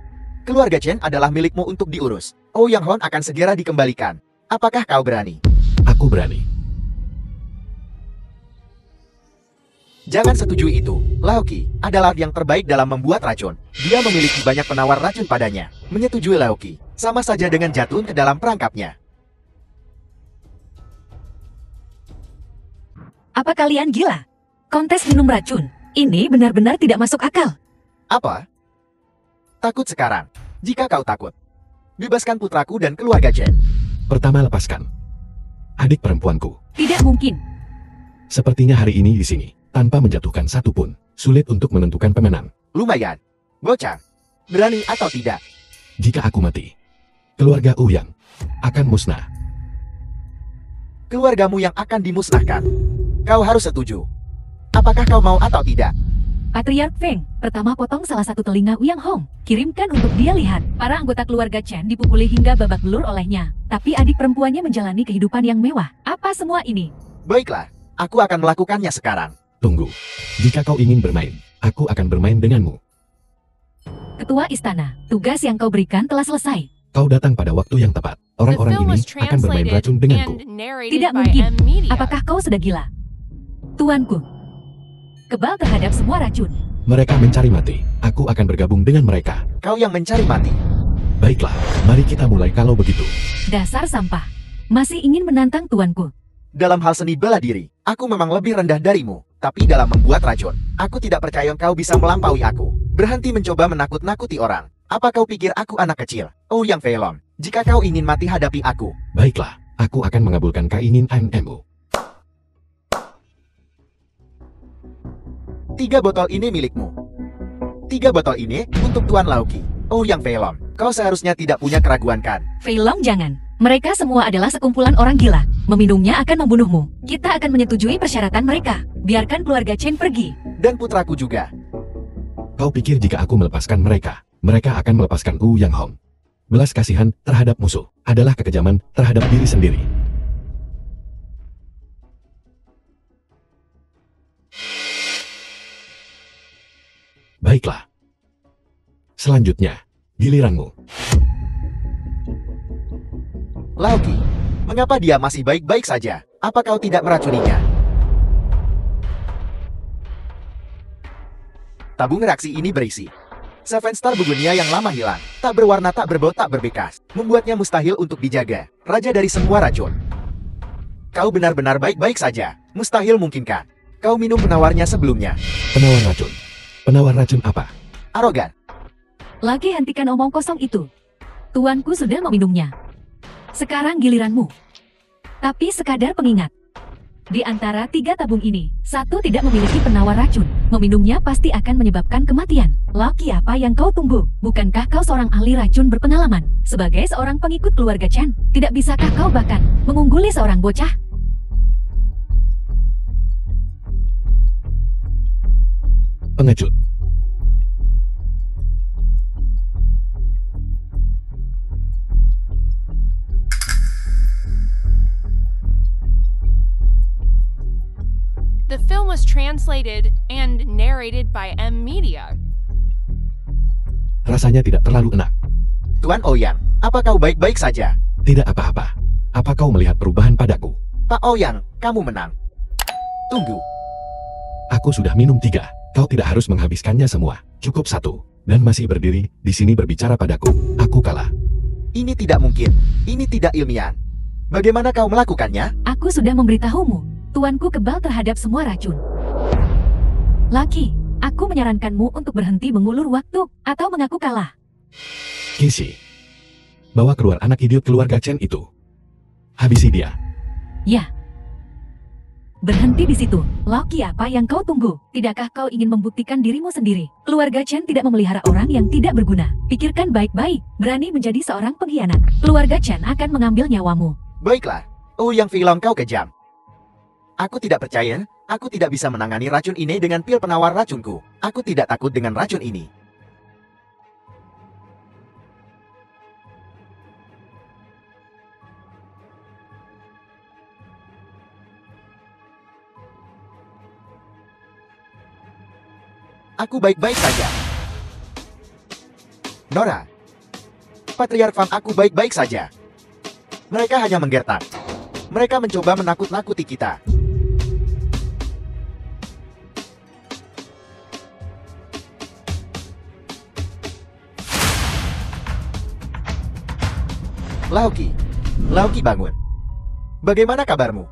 keluarga Chen adalah milikmu untuk diurus. Ouyang Hong akan segera dikembalikan. Apakah kau berani? Aku berani. Jangan setujui itu. Laoki adalah yang terbaik dalam membuat racun. Dia memiliki banyak penawar racun padanya. Menyetujui Laoki sama saja dengan jatuh ke dalam perangkapnya. Apa kalian gila? Kontes minum racun. Ini benar-benar tidak masuk akal. Apa? Takut sekarang? Jika kau takut, bebaskan putraku dan keluarga Chen. Pertama, lepaskan adik perempuanku. Tidak mungkin. Sepertinya hari ini di sini, tanpa menjatuhkan satu pun, sulit untuk menentukan pemenang. Lumayan. Bocah, berani atau tidak? Jika aku mati, keluarga Ouyang akan musnah. Keluargamu yang akan dimusnahkan. Kau harus setuju. Apakah kau mau atau tidak? Patriark Feng, pertama potong salah satu telinga Ouyang Hong. Kirimkan untuk dia lihat. Para anggota keluarga Chen dipukuli hingga babak belur olehnya. Tapi adik perempuannya menjalani kehidupan yang mewah. Apa semua ini? Baiklah, aku akan melakukannya sekarang. Tunggu. Jika kau ingin bermain, aku akan bermain denganmu. Ketua istana, tugas yang kau berikan telah selesai. Kau datang pada waktu yang tepat. The Orang-orang film ini was akan bermain translated racun denganku. and narrated Tidak by mungkin. M Media. Apakah kau sudah gila? Tuanku, kebal terhadap semua racun. Mereka mencari mati. Aku akan bergabung dengan mereka. Kau yang mencari mati. Baiklah, mari kita mulai kalau begitu. Dasar sampah. Masih ingin menantang tuanku. Dalam hal seni bela diri, aku memang lebih rendah darimu. Tapi dalam membuat racun, aku tidak percaya kau bisa melampaui aku. Berhenti mencoba menakut-nakuti orang. Apa kau pikir aku anak kecil? Yang Feilong, jika kau ingin mati hadapi aku. Baiklah, aku akan mengabulkan keinginanmu. 3 botol ini milikmu. 3 botol ini untuk Tuan Laoki. Yang Feilong, kau seharusnya tidak punya keraguan kan? Feilong jangan. Mereka semua adalah sekumpulan orang gila. Meminumnya akan membunuhmu. Kita akan menyetujui persyaratan mereka. Biarkan keluarga Chen pergi. Dan putraku juga. Kau pikir jika aku melepaskan mereka, mereka akan melepaskan Ouyang Hong? Belas kasihan terhadap musuh adalah kekejaman terhadap diri sendiri. Baiklah. Selanjutnya, giliranmu. Laoki, mengapa dia masih baik-baik saja? Apa kau tidak meracuninya? Tabung reaksi ini berisi Seven Star Begonia yang lama hilang, tak berwarna, tak berbau, tak berbekas, membuatnya mustahil untuk dijaga. Raja dari semua racun. Kau benar-benar baik-baik saja. Mustahil mungkinkah? Kau minum penawarnya sebelumnya. Penawar racun. Penawar racun apa? Arogan. Lagi hentikan omong kosong itu. Tuanku sudah meminumnya. Sekarang giliranmu. Tapi sekadar pengingat. Di antara 3 tabung ini, 1 tidak memiliki penawar racun. Meminumnya pasti akan menyebabkan kematian. Laki apa yang kau tunggu? Bukankah kau seorang ahli racun berpengalaman? Sebagai seorang pengikut keluarga Chen, tidak bisakah kau bahkan mengungguli seorang bocah? Pengecut. The film was translated and narrated by M Media. Rasanya tidak terlalu enak. Tuan Ouyang, apa kau baik-baik saja? Tidak apa-apa. Apa kau melihat perubahan padaku? Pak Ouyang, kamu menang. Tunggu. Aku sudah minum 3. Kau tidak harus menghabiskannya semua. Cukup 1. Dan masih berdiri di sini berbicara padaku. Aku kalah. Ini tidak mungkin. Ini tidak ilmiah. Bagaimana kau melakukannya? Aku sudah memberitahumu. Tuanku kebal terhadap semua racun. Lucky, aku menyarankanmu untuk berhenti mengulur waktu atau mengaku kalah. Casey, bawa keluar anak idiot keluarga Chen itu. Habisi dia. Ya. Berhenti di situ. Lucky, apa yang kau tunggu? Tidakkah kau ingin membuktikan dirimu sendiri? Keluarga Chen tidak memelihara orang yang tidak berguna. Pikirkan baik-baik. Berani menjadi seorang pengkhianat. Keluarga Chen akan mengambil nyawamu. Baiklah. Ouyang Filong, kau kejam. Aku tidak percaya. Aku tidak bisa menangani racun ini dengan pil penawar racunku. Aku tidak takut dengan racun ini. Aku baik-baik saja. Nora, Patriark Fang, aku baik-baik saja. Mereka hanya menggertak. Mereka mencoba menakut-nakuti kita. Lauki bangun. Bagaimana kabarmu?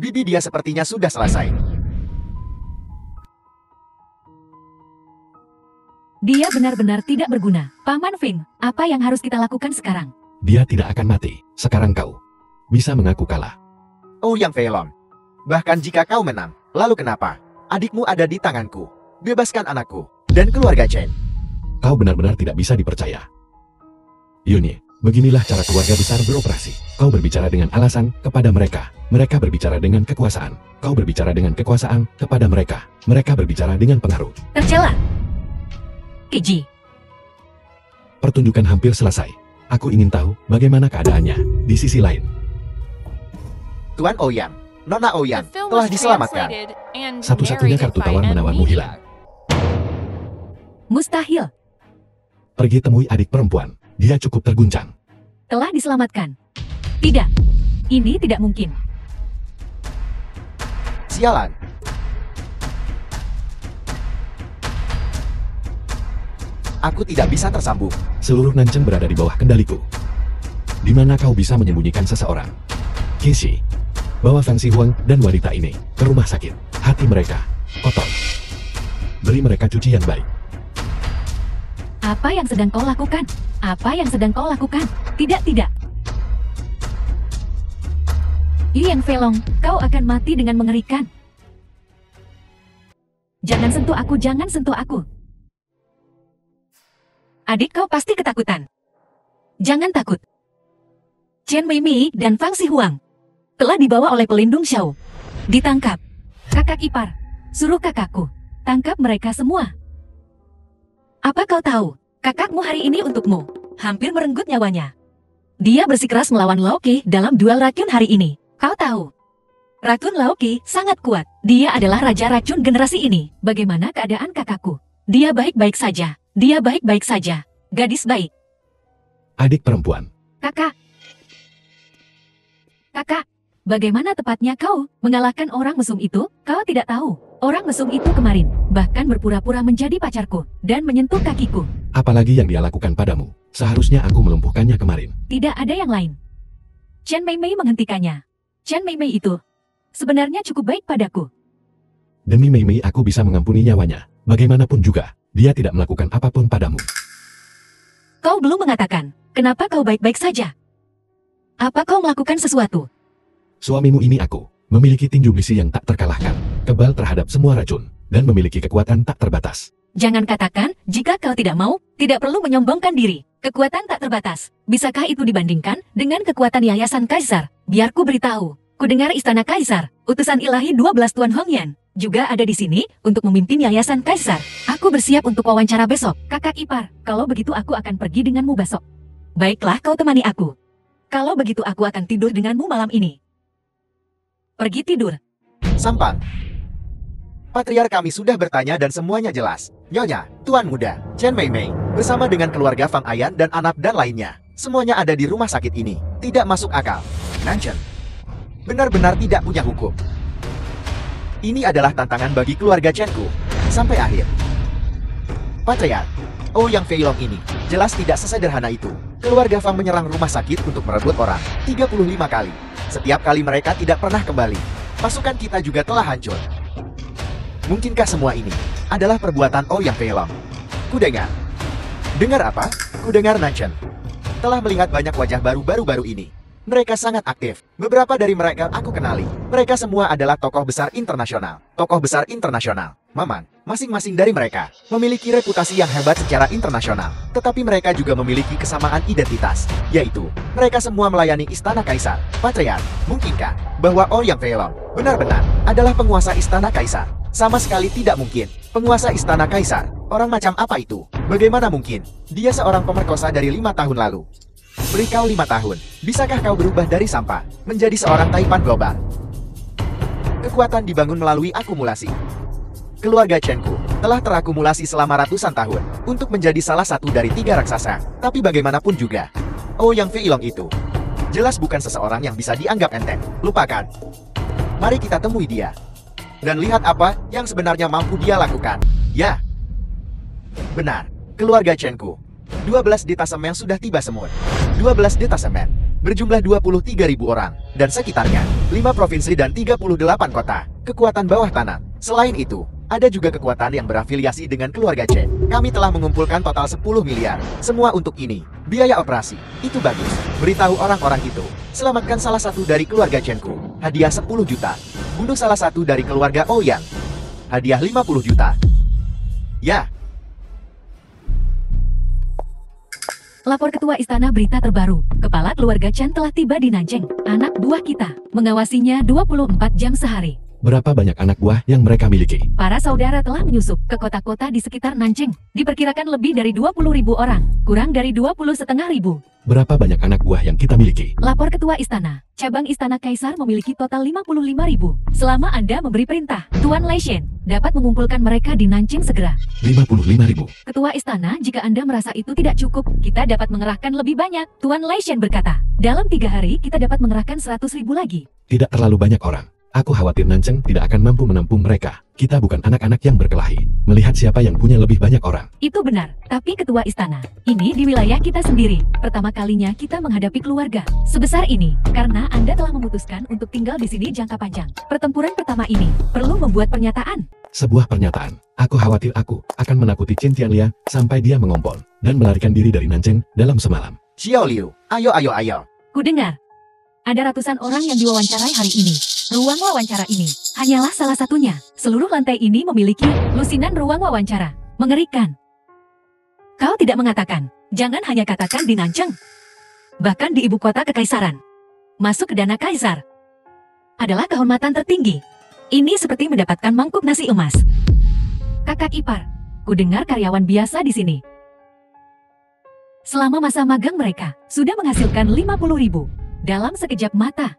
Bibi, dia sepertinya sudah selesai. Dia benar-benar tidak berguna. Paman Fing, apa yang harus kita lakukan sekarang? Dia tidak akan mati. Sekarang kau bisa mengaku kalah. Ouyang Filong, bahkan jika kau menang, lalu kenapa? Adikmu ada di tanganku. Bebaskan anakku dan keluarga Chen. Kau benar-benar tidak bisa dipercaya. Yuni, beginilah cara keluarga besar beroperasi. Kau berbicara dengan alasan kepada mereka. Mereka berbicara dengan kekuasaan. Kau berbicara dengan kekuasaan kepada mereka. Mereka berbicara dengan pengaruh. Tercela. Keji. Pertunjukan hampir selesai. Aku ingin tahu bagaimana keadaannya di sisi lain. Tuan Ouyang, Nona The Ouyang film telah was diselamatkan. translated and Satu-satunya narrated kartu by tawar M menawarmu Media. hilang. Mustahil. Pergi temui adik perempuan. Dia cukup terguncang. Telah diselamatkan. Tidak. Ini tidak mungkin. Sialan. Aku tidak bisa tersambung. Seluruh Nancheng berada di bawah kendaliku. Di mana kau bisa menyembunyikan seseorang? Casey, bawa Fang Huang dan wanita ini ke rumah sakit. Hati mereka kotor. Beri mereka cuci yang baik. Apa yang sedang kau lakukan? Apa yang sedang kau lakukan? Tidak. Yang Felong, kau akan mati dengan mengerikan. Jangan sentuh aku, jangan sentuh aku. Adik, kau pasti ketakutan. Jangan takut. Chen Meimei dan Fang Huang telah dibawa oleh pelindung Xiao. Ditangkap. Kakak ipar, suruh kakakku tangkap mereka semua. Apa kau tahu? Kakakmu hari ini untukmu hampir merenggut nyawanya. Dia bersikeras melawan Lauki dalam duel racun hari ini. Kau tahu, racun Lauki sangat kuat. Dia adalah raja racun generasi ini. Bagaimana keadaan kakakku? Dia baik-baik saja. Dia baik-baik saja. Gadis baik. Adik perempuan. Kakak. Kakak, bagaimana tepatnya kau mengalahkan orang mesum itu? Kau tidak tahu. Orang mesum itu kemarin bahkan berpura-pura menjadi pacarku dan menyentuh kakiku. Apalagi yang dia lakukan padamu. Seharusnya aku melumpuhkannya kemarin. Tidak ada yang lain. Chen Meimei menghentikannya. Chen Meimei itu sebenarnya cukup baik padaku. Demi Meimei aku bisa mengampuni nyawanya. Bagaimanapun juga, dia tidak melakukan apapun padamu. Kau belum mengatakan, kenapa kau baik-baik saja? Apa kau melakukan sesuatu? Suamimu ini aku, memiliki tinju besi yang tak terkalahkan, kebal terhadap semua racun, dan memiliki kekuatan tak terbatas. Jangan katakan, jika kau tidak mau, tidak perlu menyombongkan diri. Kekuatan tak terbatas. Bisakah itu dibandingkan dengan kekuatan Yayasan Kaisar? Biar ku beritahu. Ku dengar Istana Kaisar, utusan ilahi 12 Tuan Hongyan, juga ada di sini untuk memimpin Yayasan Kaisar. Aku bersiap untuk wawancara besok. Kakak ipar, kalau begitu aku akan pergi denganmu besok. Baiklah, kau temani aku. Kalau begitu aku akan tidur denganmu malam ini. Pergi tidur. Sampang. Patriar kami sudah bertanya dan semuanya jelas. Nyonya, Tuan Muda, Chen Mei Mei, bersama dengan keluarga Fang Ayan dan Anap dan lainnya. Semuanya ada di rumah sakit ini. Tidak masuk akal. Nanchen benar-benar tidak punya hukum. Ini adalah tantangan bagi keluarga Chenku. Sampai akhir. Patriar, Yang Feilong ini jelas tidak sesederhana itu. Keluarga Fang menyerang rumah sakit untuk merebut orang 35 kali. Setiap kali mereka tidak pernah kembali. Pasukan kita juga telah hancur. Mungkinkah semua ini adalah perbuatan Yang Feilong? Kudengar. Dengar apa? Kudengar Nanchen telah melihat banyak wajah baru ini. Mereka sangat aktif. Beberapa dari mereka aku kenali. Mereka semua adalah tokoh besar internasional. Maman, masing-masing dari mereka memiliki reputasi yang hebat secara internasional. Tetapi mereka juga memiliki kesamaan identitas, yaitu mereka semua melayani Istana Kaisar. Patriar, mungkinkah bahwa Yang Feilong benar-benar adalah penguasa Istana Kaisar? Sama sekali tidak mungkin. Penguasa Istana Kaisar, orang macam apa itu? Bagaimana mungkin? Dia seorang pemerkosa dari 5 tahun lalu. Beri kau 5 tahun, bisakah kau berubah dari sampah menjadi seorang taipan global? Kekuatan dibangun melalui akumulasi. Keluarga Chenku telah terakumulasi selama ratusan tahun untuk menjadi salah satu dari 3 raksasa. Tapi bagaimanapun juga, Yang Feilong itu jelas bukan seseorang yang bisa dianggap enteng. Lupakan. Mari kita temui dia dan lihat apa yang sebenarnya mampu dia lakukan. Ya, benar. Keluarga Chenku 12 detasemen sudah tiba semua. 12 detasemen berjumlah 23.000 orang dan sekitarnya 5 provinsi dan 38 kota. Kekuatan bawah tanah. Selain itu, ada juga kekuatan yang berafiliasi dengan keluarga Chen. Kami telah mengumpulkan total 10 miliar. Semua untuk ini. Biaya operasi. Itu bagus. Beritahu orang-orang itu. Selamatkan salah satu dari keluarga Chenku. Hadiah 10 juta. Bunuh salah satu dari keluarga Ouyang. Hadiah 50 juta. Ya. Lapor Ketua Istana Berita Terbaru. Kepala keluarga Chen telah tiba di Nanjing. Anak buah kita mengawasinya 24 jam sehari. Berapa banyak anak buah yang mereka miliki? Para saudara telah menyusup ke kota-kota di sekitar Nanjing. Diperkirakan lebih dari 20.000 orang. Kurang dari 20,500. Berapa banyak anak buah yang kita miliki? Lapor Ketua Istana. Cabang Istana Kaisar memiliki total 55.000. Selama Anda memberi perintah, Tuan Leishen dapat mengumpulkan mereka di Nanjing segera. 55.000. Ketua Istana, jika Anda merasa itu tidak cukup, kita dapat mengerahkan lebih banyak. Tuan Leishen berkata, dalam 3 hari kita dapat mengerahkan 100.000 lagi. Tidak terlalu banyak orang. Aku khawatir Nanjing tidak akan mampu menampung mereka. Kita bukan anak-anak yang berkelahi. Melihat siapa yang punya lebih banyak orang. Itu benar, tapi Ketua Istana, ini di wilayah kita sendiri. Pertama kalinya kita menghadapi keluarga sebesar ini, karena Anda telah memutuskan untuk tinggal di sini jangka panjang. Pertempuran pertama ini perlu membuat pernyataan. Sebuah pernyataan. Aku khawatir aku akan menakuti Qin Tianlia sampai dia mengompol dan melarikan diri dari Nanjing dalam semalam. Xiao Liu, ayo. Kudengar, ada ratusan orang yang diwawancarai hari ini. Ruang wawancara ini hanyalah salah satunya. Seluruh lantai ini memiliki lusinan ruang wawancara. Mengerikan. Kau tidak mengatakan, jangan hanya katakan di Nanjing. Bahkan di ibu kota kekaisaran. Masuk ke dana kaisar adalah kehormatan tertinggi. Ini seperti mendapatkan mangkuk nasi emas. Kakak ipar, kudengar karyawan biasa di sini. Selama masa magang mereka, sudah menghasilkan 50.000. Dalam sekejap mata,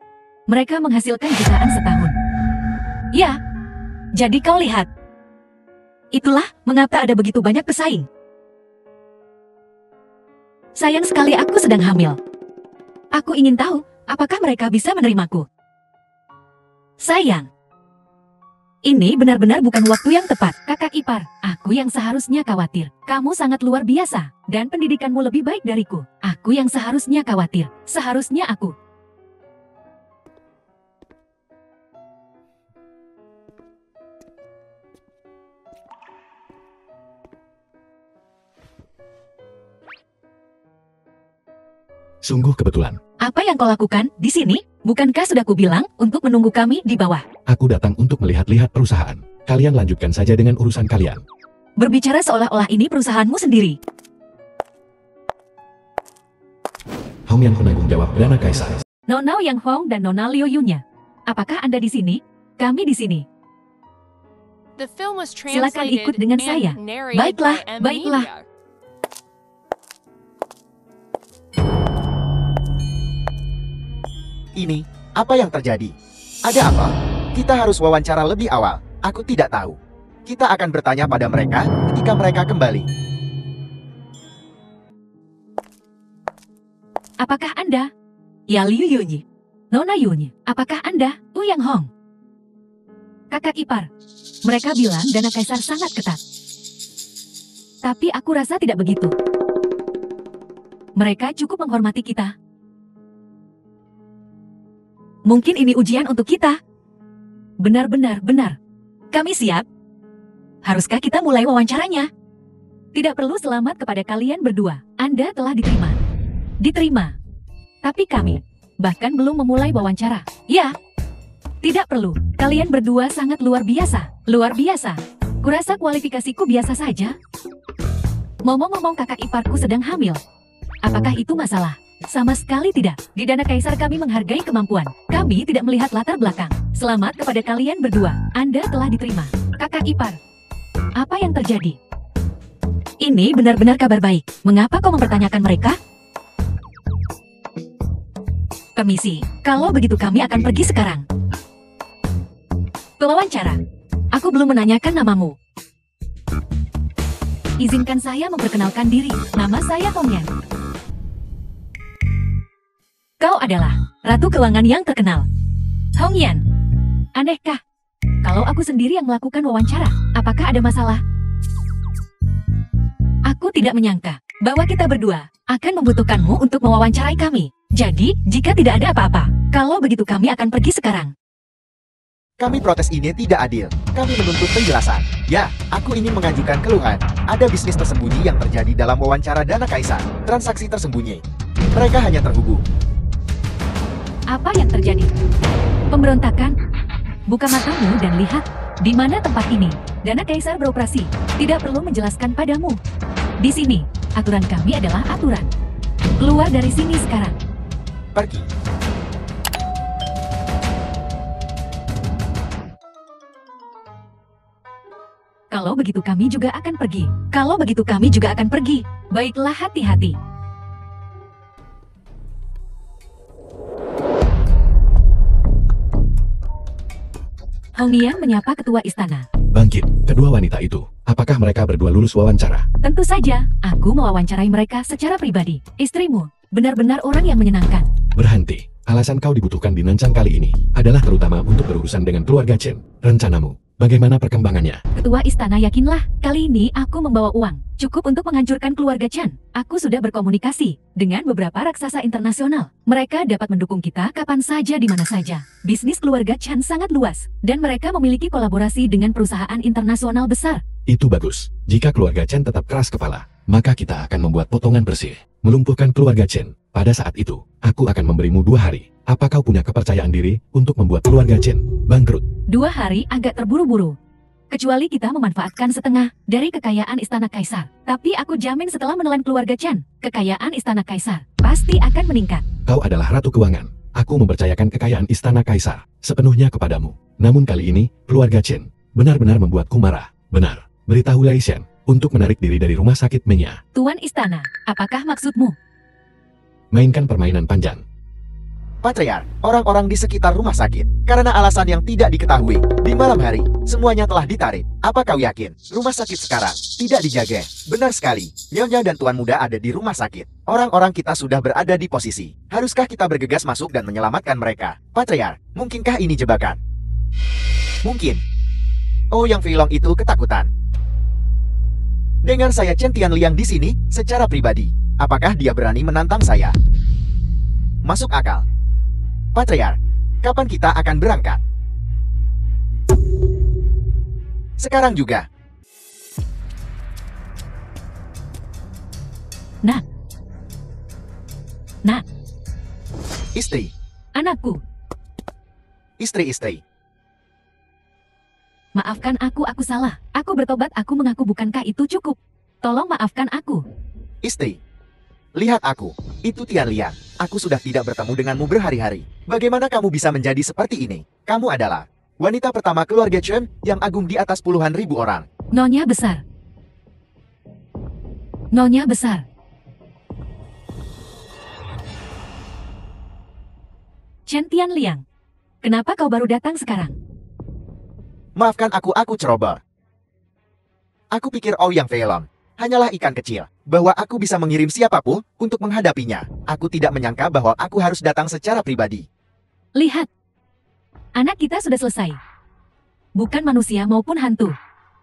mereka menghasilkan jutaan setahun. Ya, jadi kau lihat. Itulah mengapa ada begitu banyak pesaing. Sayang sekali aku sedang hamil. Aku ingin tahu, apakah mereka bisa menerimaku. Sayang. Ini benar-benar bukan waktu yang tepat, kakak ipar. Aku yang seharusnya khawatir. Kamu sangat luar biasa, dan pendidikanmu lebih baik dariku. Aku yang seharusnya khawatir. Seharusnya aku. Sungguh kebetulan. Apa yang kau lakukan di sini? Bukankah sudah kubilang untuk menunggu kami di bawah? Aku datang untuk melihat-lihat perusahaan. Kalian lanjutkan saja dengan urusan kalian. Berbicara seolah-olah ini perusahaanmu sendiri. Hong yang penanggung jawab dana kaisar. Nona Yang Hong dan Nona Liu Yunya. Apakah Anda di sini? Kami di sini. The film was Silakan ikut translated dengan and saya. narrated Baiklah, by M. baiklah. Media. Ini, apa yang terjadi? Ada apa? Kita harus wawancara lebih awal. Aku tidak tahu. Kita akan bertanya pada mereka ketika mereka kembali. Apakah Anda? Ya Liu Yunyi. Nona Yunyi. Apakah Anda? Yang Hong. Kakak ipar. Mereka bilang dana kaisar sangat ketat. Tapi aku rasa tidak begitu. Mereka cukup menghormati kita. Mungkin ini ujian untuk kita. Benar-benar, benar. Kami siap. Haruskah kita mulai wawancaranya? Tidak perlu selamat kepada kalian berdua. Anda telah diterima. Diterima. Tapi kami bahkan belum memulai wawancara. Ya. Tidak perlu. Kalian berdua sangat luar biasa. Luar biasa. Kurasa kualifikasiku biasa saja. Ngomong-ngomong, kakak iparku sedang hamil. Apakah itu masalah? Sama sekali tidak. Di Dana Kaisar kami menghargai kemampuan. Kami tidak melihat latar belakang. Selamat kepada kalian berdua. Anda telah diterima. Kakak ipar. Apa yang terjadi? Ini benar-benar kabar baik. Mengapa kau mempertanyakan mereka? Permisi. Kalau begitu kami akan pergi sekarang. Pewawancara. Aku belum menanyakan namamu. Izinkan saya memperkenalkan diri. Nama saya Hong Yan. Kau adalah Ratu Keuangan yang terkenal. Hong Yan. Anehkah? Kalau aku sendiri yang melakukan wawancara, apakah ada masalah? Aku tidak menyangka bahwa kita berdua akan membutuhkanmu untuk mewawancarai kami. Jadi, jika tidak ada apa-apa, kalau begitu kami akan pergi sekarang. Kami protes ini tidak adil. Kami menuntut penjelasan. Ya, aku ingin mengajukan keluhan. Ada bisnis tersembunyi yang terjadi dalam wawancara Dana Kaisar. Transaksi tersembunyi. Mereka hanya terhubung. Apa yang terjadi? Pemberontakan? Buka matamu dan lihat di mana tempat ini. Dana Kaisar beroperasi. Tidak perlu menjelaskan padamu. Di sini, aturan kami adalah aturan. Keluar dari sini sekarang. Pergi. Kalau begitu kami juga akan pergi. Kalau begitu kami juga akan pergi. Baiklah, hati-hati. Hong Yan menyapa ketua istana. Bangkit, kedua wanita itu. Apakah mereka berdua lulus wawancara? Tentu saja, aku mewawancarai mereka secara pribadi. Istrimu, benar-benar orang yang menyenangkan. Berhenti. Alasan kau dibutuhkan di Nancang kali ini adalah terutama untuk berurusan dengan keluarga Chen. Rencanamu, bagaimana perkembangannya? Ketua istana, yakinlah, kali ini aku membawa uang. Cukup untuk menghancurkan keluarga Chan. Aku sudah berkomunikasi dengan beberapa raksasa internasional. Mereka dapat mendukung kita kapan saja di mana saja. Bisnis keluarga Chan sangat luas, dan mereka memiliki kolaborasi dengan perusahaan internasional besar. Itu bagus. Jika keluarga Chen tetap keras kepala, maka kita akan membuat potongan bersih. Melumpuhkan keluarga Chen. Pada saat itu, aku akan memberimu 2 hari. Apa kau punya kepercayaan diri untuk membuat keluarga Chen bangkrut? 2 hari agak terburu-buru. Kecuali kita memanfaatkan setengah dari kekayaan Istana Kaisar. Tapi aku jamin setelah menelan keluarga Chan, kekayaan Istana Kaisar pasti akan meningkat. Kau adalah Ratu Keuangan. Aku mempercayakan kekayaan Istana Kaisar sepenuhnya kepadamu. Namun kali ini, keluarga Chen benar-benar membuatku marah. Benar, beritahu Lai Shen untuk menarik diri dari rumah sakit Menya. Tuan Istana, apakah maksudmu? Mainkan permainan panjang. Patriark, orang-orang di sekitar rumah sakit. Karena alasan yang tidak diketahui, di malam hari, semuanya telah ditarik. Apa kau yakin, rumah sakit sekarang tidak dijaga? Benar sekali, Nyonya dan Tuan Muda ada di rumah sakit. Orang-orang kita sudah berada di posisi. Haruskah kita bergegas masuk dan menyelamatkan mereka? Patriark, mungkinkah ini jebakan? Mungkin. Oh, yang Filong itu ketakutan. Dengan saya Chen Tianliang di sini, secara pribadi, apakah dia berani menantang saya? Masuk akal. Patriark, kapan kita akan berangkat? Sekarang juga. Nak. Nak. Istri, Anakku. istri-istri. Maafkan aku salah. Aku bertobat, aku mengaku, bukankah itu cukup? Tolong maafkan aku. Istri, lihat aku. Itu Tianliang. Aku sudah tidak bertemu denganmu berhari-hari. Bagaimana kamu bisa menjadi seperti ini? Kamu adalah wanita pertama keluarga Chen yang agung di atas puluhan ribu orang. Nyonya besar. Nyonya besar. Chen Tianliang. Kenapa kau baru datang sekarang? Maafkan aku ceroboh. Aku pikir Ouyang Feilong hanyalah ikan kecil, bahwa aku bisa mengirim siapapun untuk menghadapinya. Aku tidak menyangka bahwa aku harus datang secara pribadi. Lihat. Anak kita sudah selesai. Bukan manusia maupun hantu.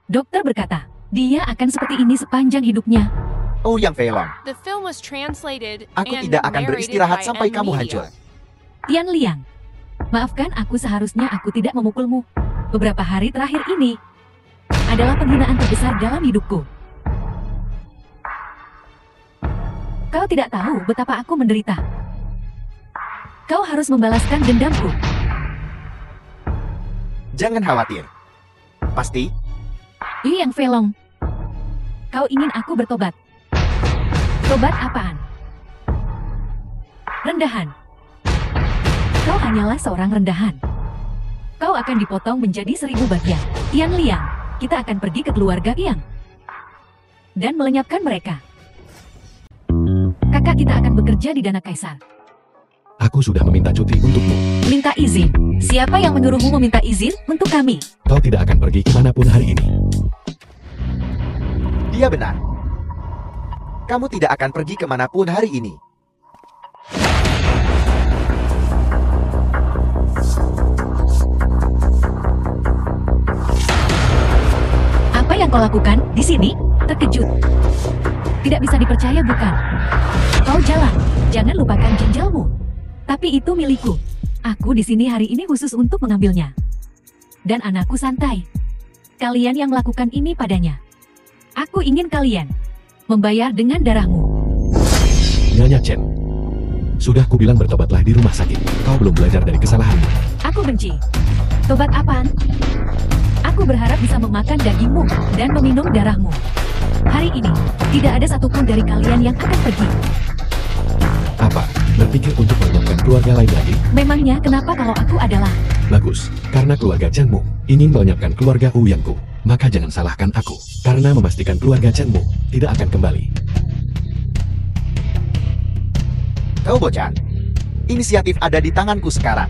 Dokter berkata, dia akan seperti ini sepanjang hidupnya. Ouyang Feilong, The film was translated aku and tidak akan narrated beristirahat by sampai M kamu Media. hancur. Tian Liang. Maafkan aku, seharusnya aku tidak memukulmu. Beberapa hari terakhir ini adalah penghinaan terbesar dalam hidupku. Kau tidak tahu betapa aku menderita. Kau harus membalaskan dendamku. Jangan khawatir. Pasti, Yang Feilong. Kau ingin aku bertobat. Tobat apaan? Rendahan. Kau hanyalah seorang rendahan. Kau akan dipotong menjadi 1000 bagian. Tian Liang, kita akan pergi ke keluarga Yang dan melenyapkan mereka. Kakak kita akan bekerja di Dana Kaisar. Aku sudah meminta cuti untukmu. Minta izin. Siapa yang menyuruhmu meminta izin untuk kami? Kau tidak akan pergi kemanapun hari ini. dia benar. Kamu tidak akan pergi kemanapun hari ini. Apa yang kau lakukan di sini? Terkejut. Tidak bisa dipercaya, bukan? Kau jalan. Jangan lupakan ginjalmu. Tapi itu milikku. Aku di sini hari ini khusus untuk mengambilnya. Dan anakku santai. Kalian yang melakukan ini padanya. Aku ingin kalian membayar dengan darahmu. Nyonya Chen. Sudah kubilang bertobatlah di rumah sakit. Kau belum belajar dari kesalahanmu. Aku benci. Tobat apaan? Aku berharap bisa memakan dagingmu dan meminum darahmu. Hari ini, tidak ada satupun dari kalian yang akan pergi. Apa? Berpikir untuk menyiapkan keluarga lain lagi? Memangnya kenapa kalau aku adalah... Bagus, karena keluarga Chenmu ingin melenyapkan keluarga Ouyangku. Maka jangan salahkan aku, karena memastikan keluarga Chenmu tidak akan kembali. Kau bocah. Inisiatif ada di tanganku sekarang.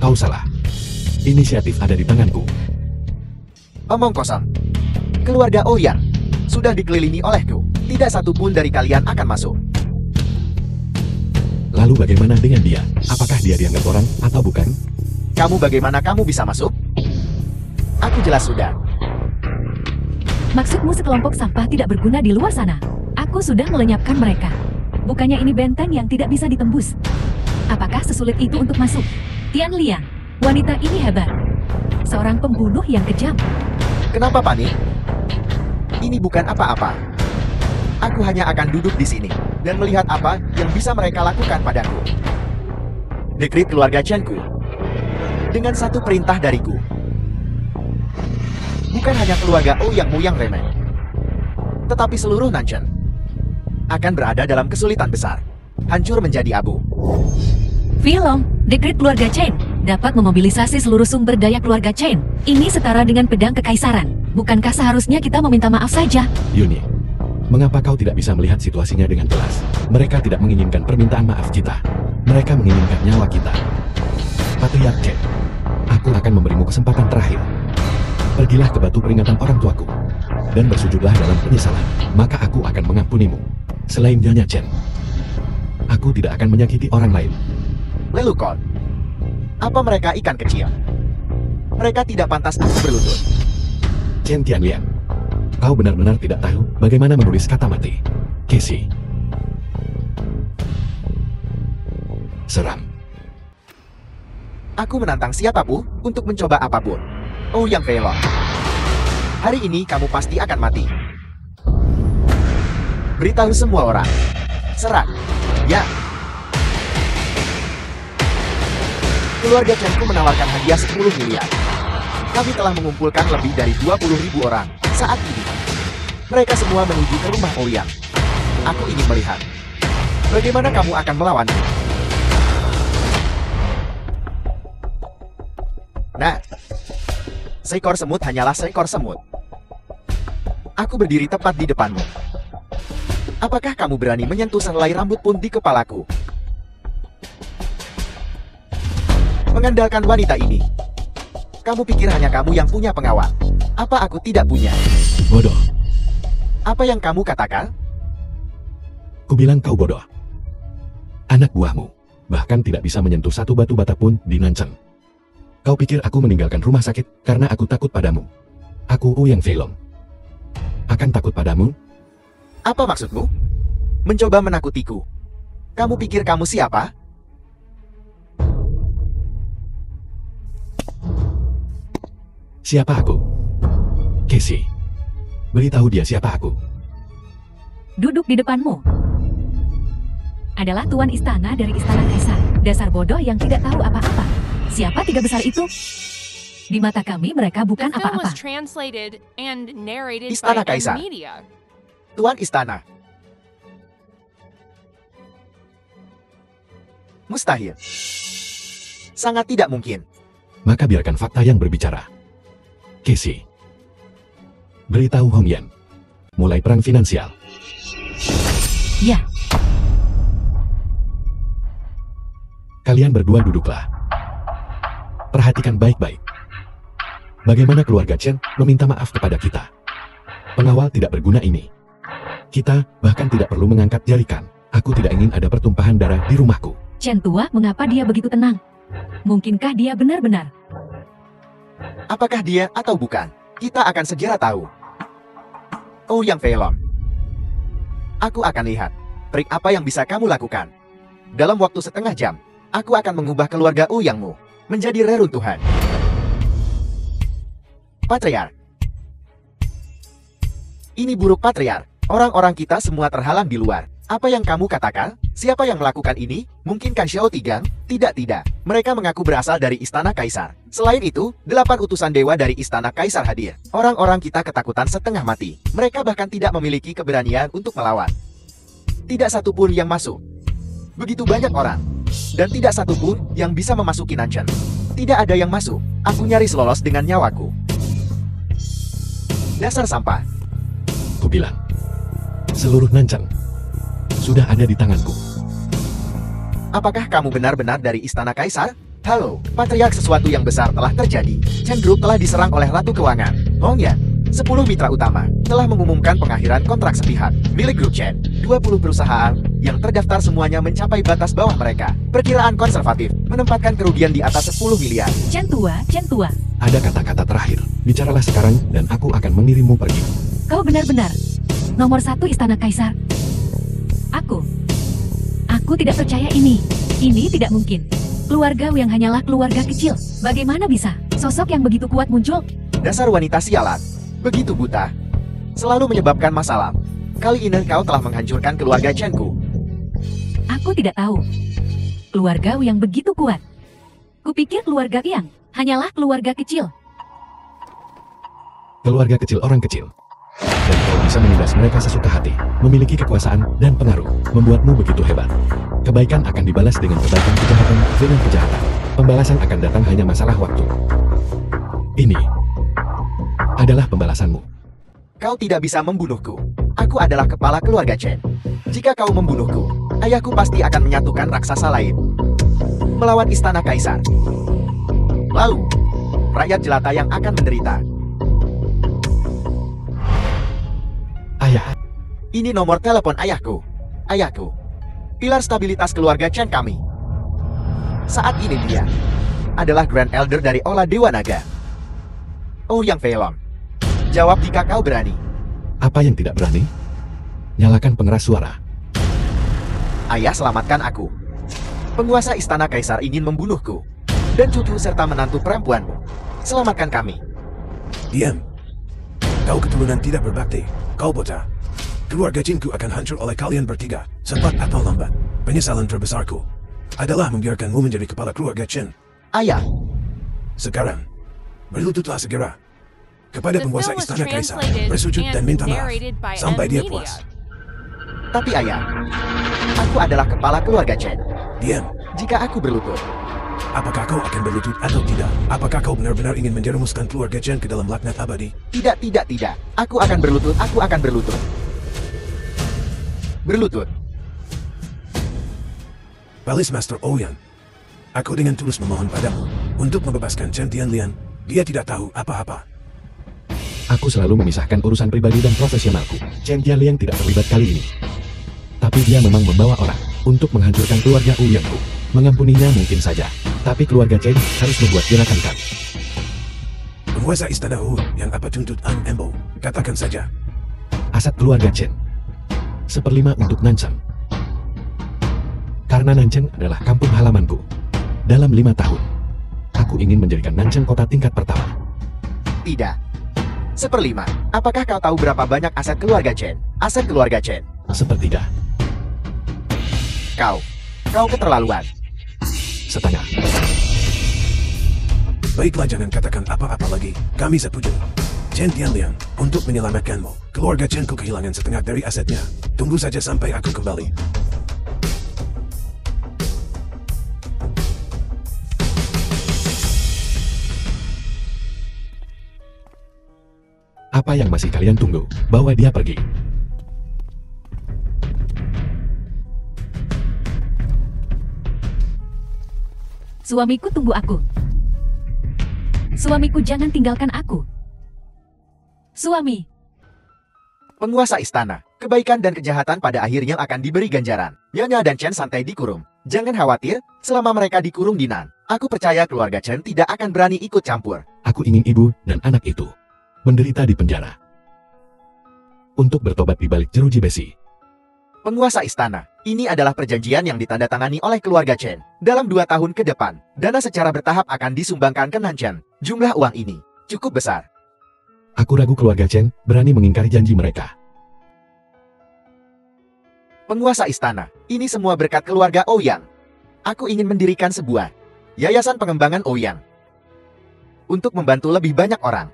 Kau salah. Inisiatif ada di tanganku. Omong kosong. Keluarga Ouyang sudah dikelilingi olehku. Tidak satupun dari kalian akan masuk. Lalu bagaimana dengan dia? Apakah dia dianggap orang atau bukan? Kamu bagaimana kamu bisa masuk? Aku jelas sudah. Maksudmu sekelompok sampah tidak berguna di luar sana? Aku sudah melenyapkan mereka. Bukannya ini benteng yang tidak bisa ditembus? Apakah sesulit itu untuk masuk? Tian Liang, wanita ini hebat. Seorang pembunuh yang kejam. Kenapa panik? Ini bukan apa-apa. Aku hanya akan duduk di sini dan melihat apa yang bisa mereka lakukan padaku. Dekrit keluarga Chenku dengan satu perintah dariku. Bukan hanya keluarga Ouyangmu yang remeh, tetapi seluruh Nanchen akan berada dalam kesulitan besar, hancur menjadi abu. Filong, dekrit keluarga Chen dapat memobilisasi seluruh sumber daya keluarga Chen. Ini setara dengan pedang kekaisaran. Bukankah seharusnya kita meminta maaf saja? Yuni, mengapa kau tidak bisa melihat situasinya dengan jelas? Mereka tidak menginginkan permintaan maaf kita. Mereka menginginkan nyawa kita. Patriark Chen, aku akan memberimu kesempatan terakhir. Pergilah ke batu peringatan orang tuaku dan bersujudlah dalam penyesalan. Maka aku akan mengampunimu. Selain Nyonya Chen, aku tidak akan menyakiti orang lain. Lelukon, apa mereka ikan kecil? Mereka tidak pantas aku berlutut. Chen Tianliang, kau benar-benar tidak tahu bagaimana menulis kata mati. Casey. Seram. Aku menantang siapapun untuk mencoba apapun. Ouyang Feilong, hari ini kamu pasti akan mati. Beritahu semua orang. Serang. Ya. Keluarga Chenku menawarkan hadiah 10 miliar. Kami telah mengumpulkan lebih dari 20.000 orang saat ini. Mereka semua menuju ke rumah Ouyang. Aku ingin melihat bagaimana kamu akan melawanku. Nah, seekor semut hanyalah seekor semut. Aku berdiri tepat di depanmu. Apakah kamu berani menyentuh sehelai rambut pun di kepalaku? mengandalkan wanita ini. Kamu pikir hanya kamu yang punya pengawal? Apa aku tidak punya? Bodoh. Apa yang kamu katakan? Kubilang kau bodoh. Anak buahmu bahkan tidak bisa menyentuh satu batu bata pun di Nanchang. Kau pikir aku meninggalkan rumah sakit karena aku takut padamu? Aku Ouyang Feilong. Akan takut padamu? Apa maksudmu? Mencoba menakutiku. Kamu pikir kamu siapa? Siapa aku? Casey. Beritahu dia siapa aku. Duduk di depanmu adalah tuan istana dari Istana Kaisar. Dasar bodoh yang tidak tahu apa-apa. Siapa tiga besar itu? Di mata kami mereka bukan The film apa-apa. was translated and narrated Istana by Kaisar. M-Media. Tuan Istana. Mustahil. Sangat tidak mungkin. Maka biarkan fakta yang berbicara. Casey. Beritahu Hong Yan. Mulai perang finansial. Ya, Kalian berdua duduklah. Perhatikan baik-baik. Bagaimana keluarga Chen meminta maaf kepada kita. Pengawal tidak berguna ini. Kita bahkan tidak perlu mengangkat jarikan. Aku tidak ingin ada pertumpahan darah di rumahku. Chen tua, mengapa dia begitu tenang? Mungkinkah dia benar-benar? Apakah dia atau bukan? Kita akan segera tahu. Ouyang Feilong. Aku akan lihat trik apa yang bisa kamu lakukan. Dalam waktu setengah jam, aku akan mengubah keluarga Ouyangmu menjadi reruntuhan. Patriark. Ini buruk Patriark. Orang-orang kita semua terhalang di luar. Apa yang kamu katakan? Siapa yang melakukan ini? Mungkinkah Xiao Tigang? Tidak. Mereka mengaku berasal dari Istana Kaisar. Selain itu, 8 utusan dewa dari Istana Kaisar hadir. Orang-orang kita ketakutan setengah mati. Mereka bahkan tidak memiliki keberanian untuk melawan. Tidak satu pun yang masuk. Begitu banyak orang. Dan tidak satu pun yang bisa memasuki Nanchang. Tidak ada yang masuk. Aku nyaris lolos dengan nyawaku. Dasar sampah. Kubilang. Seluruh Nanchang sudah ada di tanganku. Apakah kamu benar-benar dari Istana Kaisar? Halo, Patriark, sesuatu yang besar telah terjadi. Chen Group telah diserang oleh Ratu Keuangan, Hong Yan. 10 mitra utama telah mengumumkan pengakhiran kontrak sepihak milik grup Chen. 20 perusahaan yang terdaftar semuanya mencapai batas bawah mereka. Perkiraan konservatif menempatkan kerugian di atas 10 miliar. Chen tua. Ada kata-kata terakhir. Bicaralah sekarang dan aku akan mengirimmu pergi. Kau benar-benar nomor 1 Istana Kaisar. Aku tidak percaya ini. Ini tidak mungkin. Keluarga yang hanyalah keluarga kecil. Bagaimana bisa sosok yang begitu kuat muncul? Dasar wanita sialan. Begitu buta. Selalu menyebabkan masalah. Kali ini kau telah menghancurkan keluarga Chen-ku. Aku tidak tahu. Keluarga yang begitu kuat. Kupikir keluarga Yang hanyalah keluarga kecil. Keluarga kecil orang kecil. Dan kau bisa menindas mereka sesuka hati. Memiliki kekuasaan dan pengaruh. Membuatmu begitu hebat. Kebaikan akan dibalas dengan kebaikan, kejahatan dengan kejahatan. Pembalasan akan datang hanya masalah waktu. Ini adalah pembalasanmu. Kau tidak bisa membunuhku. Aku adalah kepala keluarga Chen. Jika kau membunuhku, ayahku pasti akan menyatukan raksasa lain. Melawan Istana Kaisar. Lalu, rakyat jelata yang akan menderita. Ayah, Ini nomor telepon ayahku. Ayahku. Pilar stabilitas keluarga Chen kami. Saat ini dia adalah Grand Elder dari Ola Dewa Naga. Ouyang Feilong. Jawab jika kau berani. apa yang tidak berani? Nyalakan pengeras suara. Ayah, selamatkan aku. Penguasa Istana Kaisar ingin membunuhku. Dan cucu serta menantu perempuanmu. Selamatkan kami. Diam. Kau keturunan tidak berbakti. Kau buta. Keluarga Chen-ku akan hancur oleh kalian bertiga, cepat atau lambat. Penyesalan terbesarku adalah membiarkanmu menjadi kepala keluarga Chen. Ayah, Sekarang, berlututlah segera kepada The penguasa film was Istana Kaisar, translated bersujud dan and minta maaf narrated by sampai dia M-Media. puas. tapi ayah, aku adalah kepala keluarga Chen. Diam. Jika aku berlutut, Apakah kau akan berlutut atau tidak? Apakah kau benar-benar ingin menjerumuskan keluarga Chen ke dalam laknat abadi? tidak. Aku akan berlutut, Berlutut. Palace Master Ouyang, Aku dengan tulus memohon padamu untuk membebaskan Chen Tianlian. Dia tidak tahu apa-apa. Aku selalu memisahkan urusan pribadi dan profesionalku. Chen Tianliang tidak terlibat kali ini. Tapi dia memang membawa orang untuk menghancurkan keluarga Wu Yangku. Mengampuninya mungkin saja, tapi keluarga Chen harus membuat gerakan kami. Penguasa istana Wu yang apa tuntut Ang Embo? Katakan saja. Aset keluarga Chen. 1/5 untuk Nancheng. Karena Nancheng adalah kampung halamanku. Dalam 5 tahun, aku ingin menjadikan Nancheng kota tingkat pertama. Tidak. 1/5. Apakah kau tahu berapa banyak aset keluarga Chen? Aset keluarga Chen. 1/3. Kau keterlaluan. 1/2. Baiklah, jangan katakan apa-apa lagi. Kami setuju. Chen Tianliang, untuk menyelamatkanmu, keluarga Chen ku kehilangan setengah dari asetnya. Tunggu saja sampai aku kembali. Apa yang masih kalian tunggu? Bawa dia pergi. Suamiku, tunggu aku. Suamiku, jangan tinggalkan aku. Suami. Penguasa istana, kebaikan dan kejahatan pada akhirnya akan diberi ganjaran. Nyonya dan Chen santai dikurung. Jangan khawatir, selama mereka dikurung di Nan, aku percaya keluarga Chen tidak akan berani ikut campur. Aku ingin ibu dan anak itu menderita di penjara untuk bertobat di balik jeruji besi. Penguasa istana, ini adalah perjanjian yang ditandatangani oleh keluarga Chen. Dalam 2 tahun ke depan, dana secara bertahap akan disumbangkan ke Nancheng. Jumlah uang ini cukup besar. Aku ragu keluarga Chen berani mengingkari janji mereka. Penguasa istana, ini semua berkat keluarga Ouyang. Aku ingin mendirikan sebuah yayasan pengembangan Ouyang untuk membantu lebih banyak orang.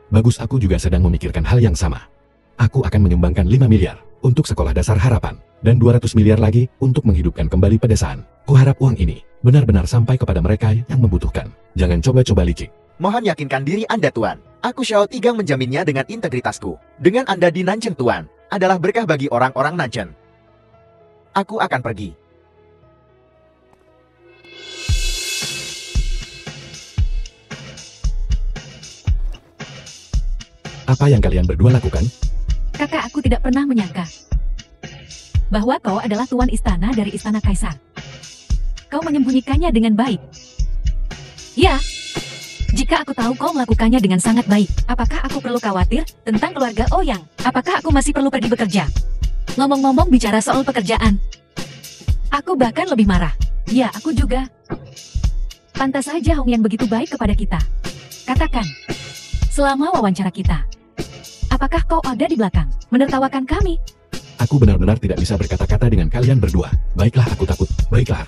Bagus, aku juga sedang memikirkan hal yang sama. Aku akan menyumbangkan 5 miliar untuk sekolah dasar harapan, dan 200 miliar lagi untuk menghidupkan kembali pedesaan. Kuharap uang ini benar-benar sampai kepada mereka yang membutuhkan. Jangan coba-coba licik. Mohon yakinkan diri Anda, Tuan. Aku Xiao Tigang menjaminnya dengan integritasku. Dengan Anda di Nancheng, Tuan, adalah berkah bagi orang-orang Nancheng. Aku akan pergi. Apa yang kalian berdua lakukan? Kakak, aku tidak pernah menyangka bahwa kau adalah tuan istana dari istana kaisar. Kau menyembunyikannya dengan baik. Ya, jika aku tahu kau melakukannya dengan sangat baik, apakah aku perlu khawatir tentang keluarga Ouyang? Apakah aku masih perlu pergi bekerja? Ngomong-ngomong bicara soal pekerjaan, aku bahkan lebih marah. Ya, aku juga. Pantas saja Hong Yan begitu baik kepada kita. Katakan, selama wawancara kita, apakah kau ada di belakang, menertawakan kami? Aku benar-benar tidak bisa berkata-kata dengan kalian berdua. Baiklah, aku takut. Baiklah.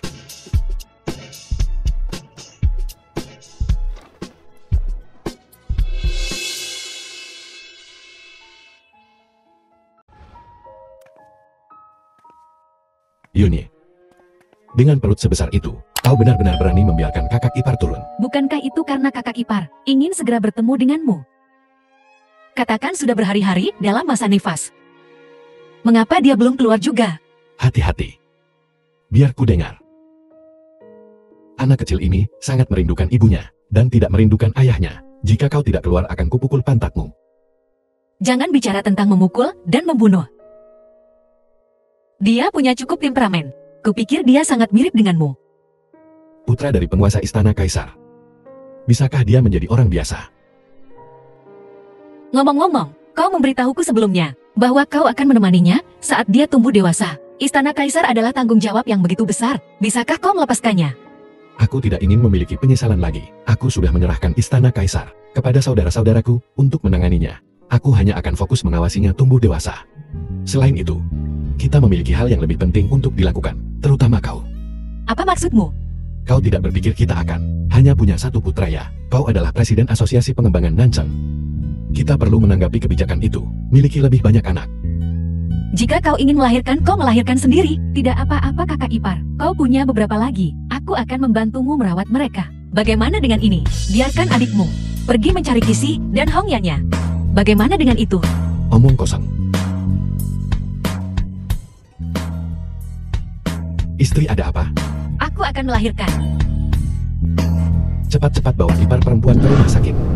Yuni, dengan perut sebesar itu, kau benar-benar berani membiarkan kakak ipar turun. Bukankah itu karena kakak ipar ingin segera bertemu denganmu? Katakan sudah berhari-hari dalam masa nifas. Mengapa dia belum keluar juga? Hati-hati. Biar ku dengar. Anak kecil ini sangat merindukan ibunya, dan tidak merindukan ayahnya. Jika kau tidak keluar akan kupukul pantatmu. Jangan bicara tentang memukul dan membunuh. Dia punya cukup temperamen. Kupikir dia sangat mirip denganmu. Putra dari penguasa istana kaisar. Bisakah dia menjadi orang biasa? Ngomong-ngomong, kau memberitahuku sebelumnya bahwa kau akan menemaninya saat dia tumbuh dewasa. Istana kaisar adalah tanggung jawab yang begitu besar. Bisakah kau melepaskannya? Aku tidak ingin memiliki penyesalan lagi. Aku sudah menyerahkan istana kaisar kepada saudara-saudaraku untuk menanganinya. Aku hanya akan fokus mengawasinya tumbuh dewasa. Selain itu, kita memiliki hal yang lebih penting untuk dilakukan, terutama kau. Apa maksudmu? Kau tidak berpikir kita akan hanya punya satu putra ya? Kau adalah presiden asosiasi pengembangan Nancheng. Kita perlu menanggapi kebijakan itu, miliki lebih banyak anak. Jika kau ingin melahirkan, kau melahirkan sendiri. Tidak apa-apa kakak ipar, kau punya beberapa lagi. Aku akan membantumu merawat mereka. Bagaimana dengan ini? Biarkan adikmu pergi mencari Kisi dan Hong Yannya. Bagaimana dengan itu? Omong kosong. Istri ada apa? Aku akan melahirkan. Cepat-cepat bawa ipar perempuan ke rumah sakit.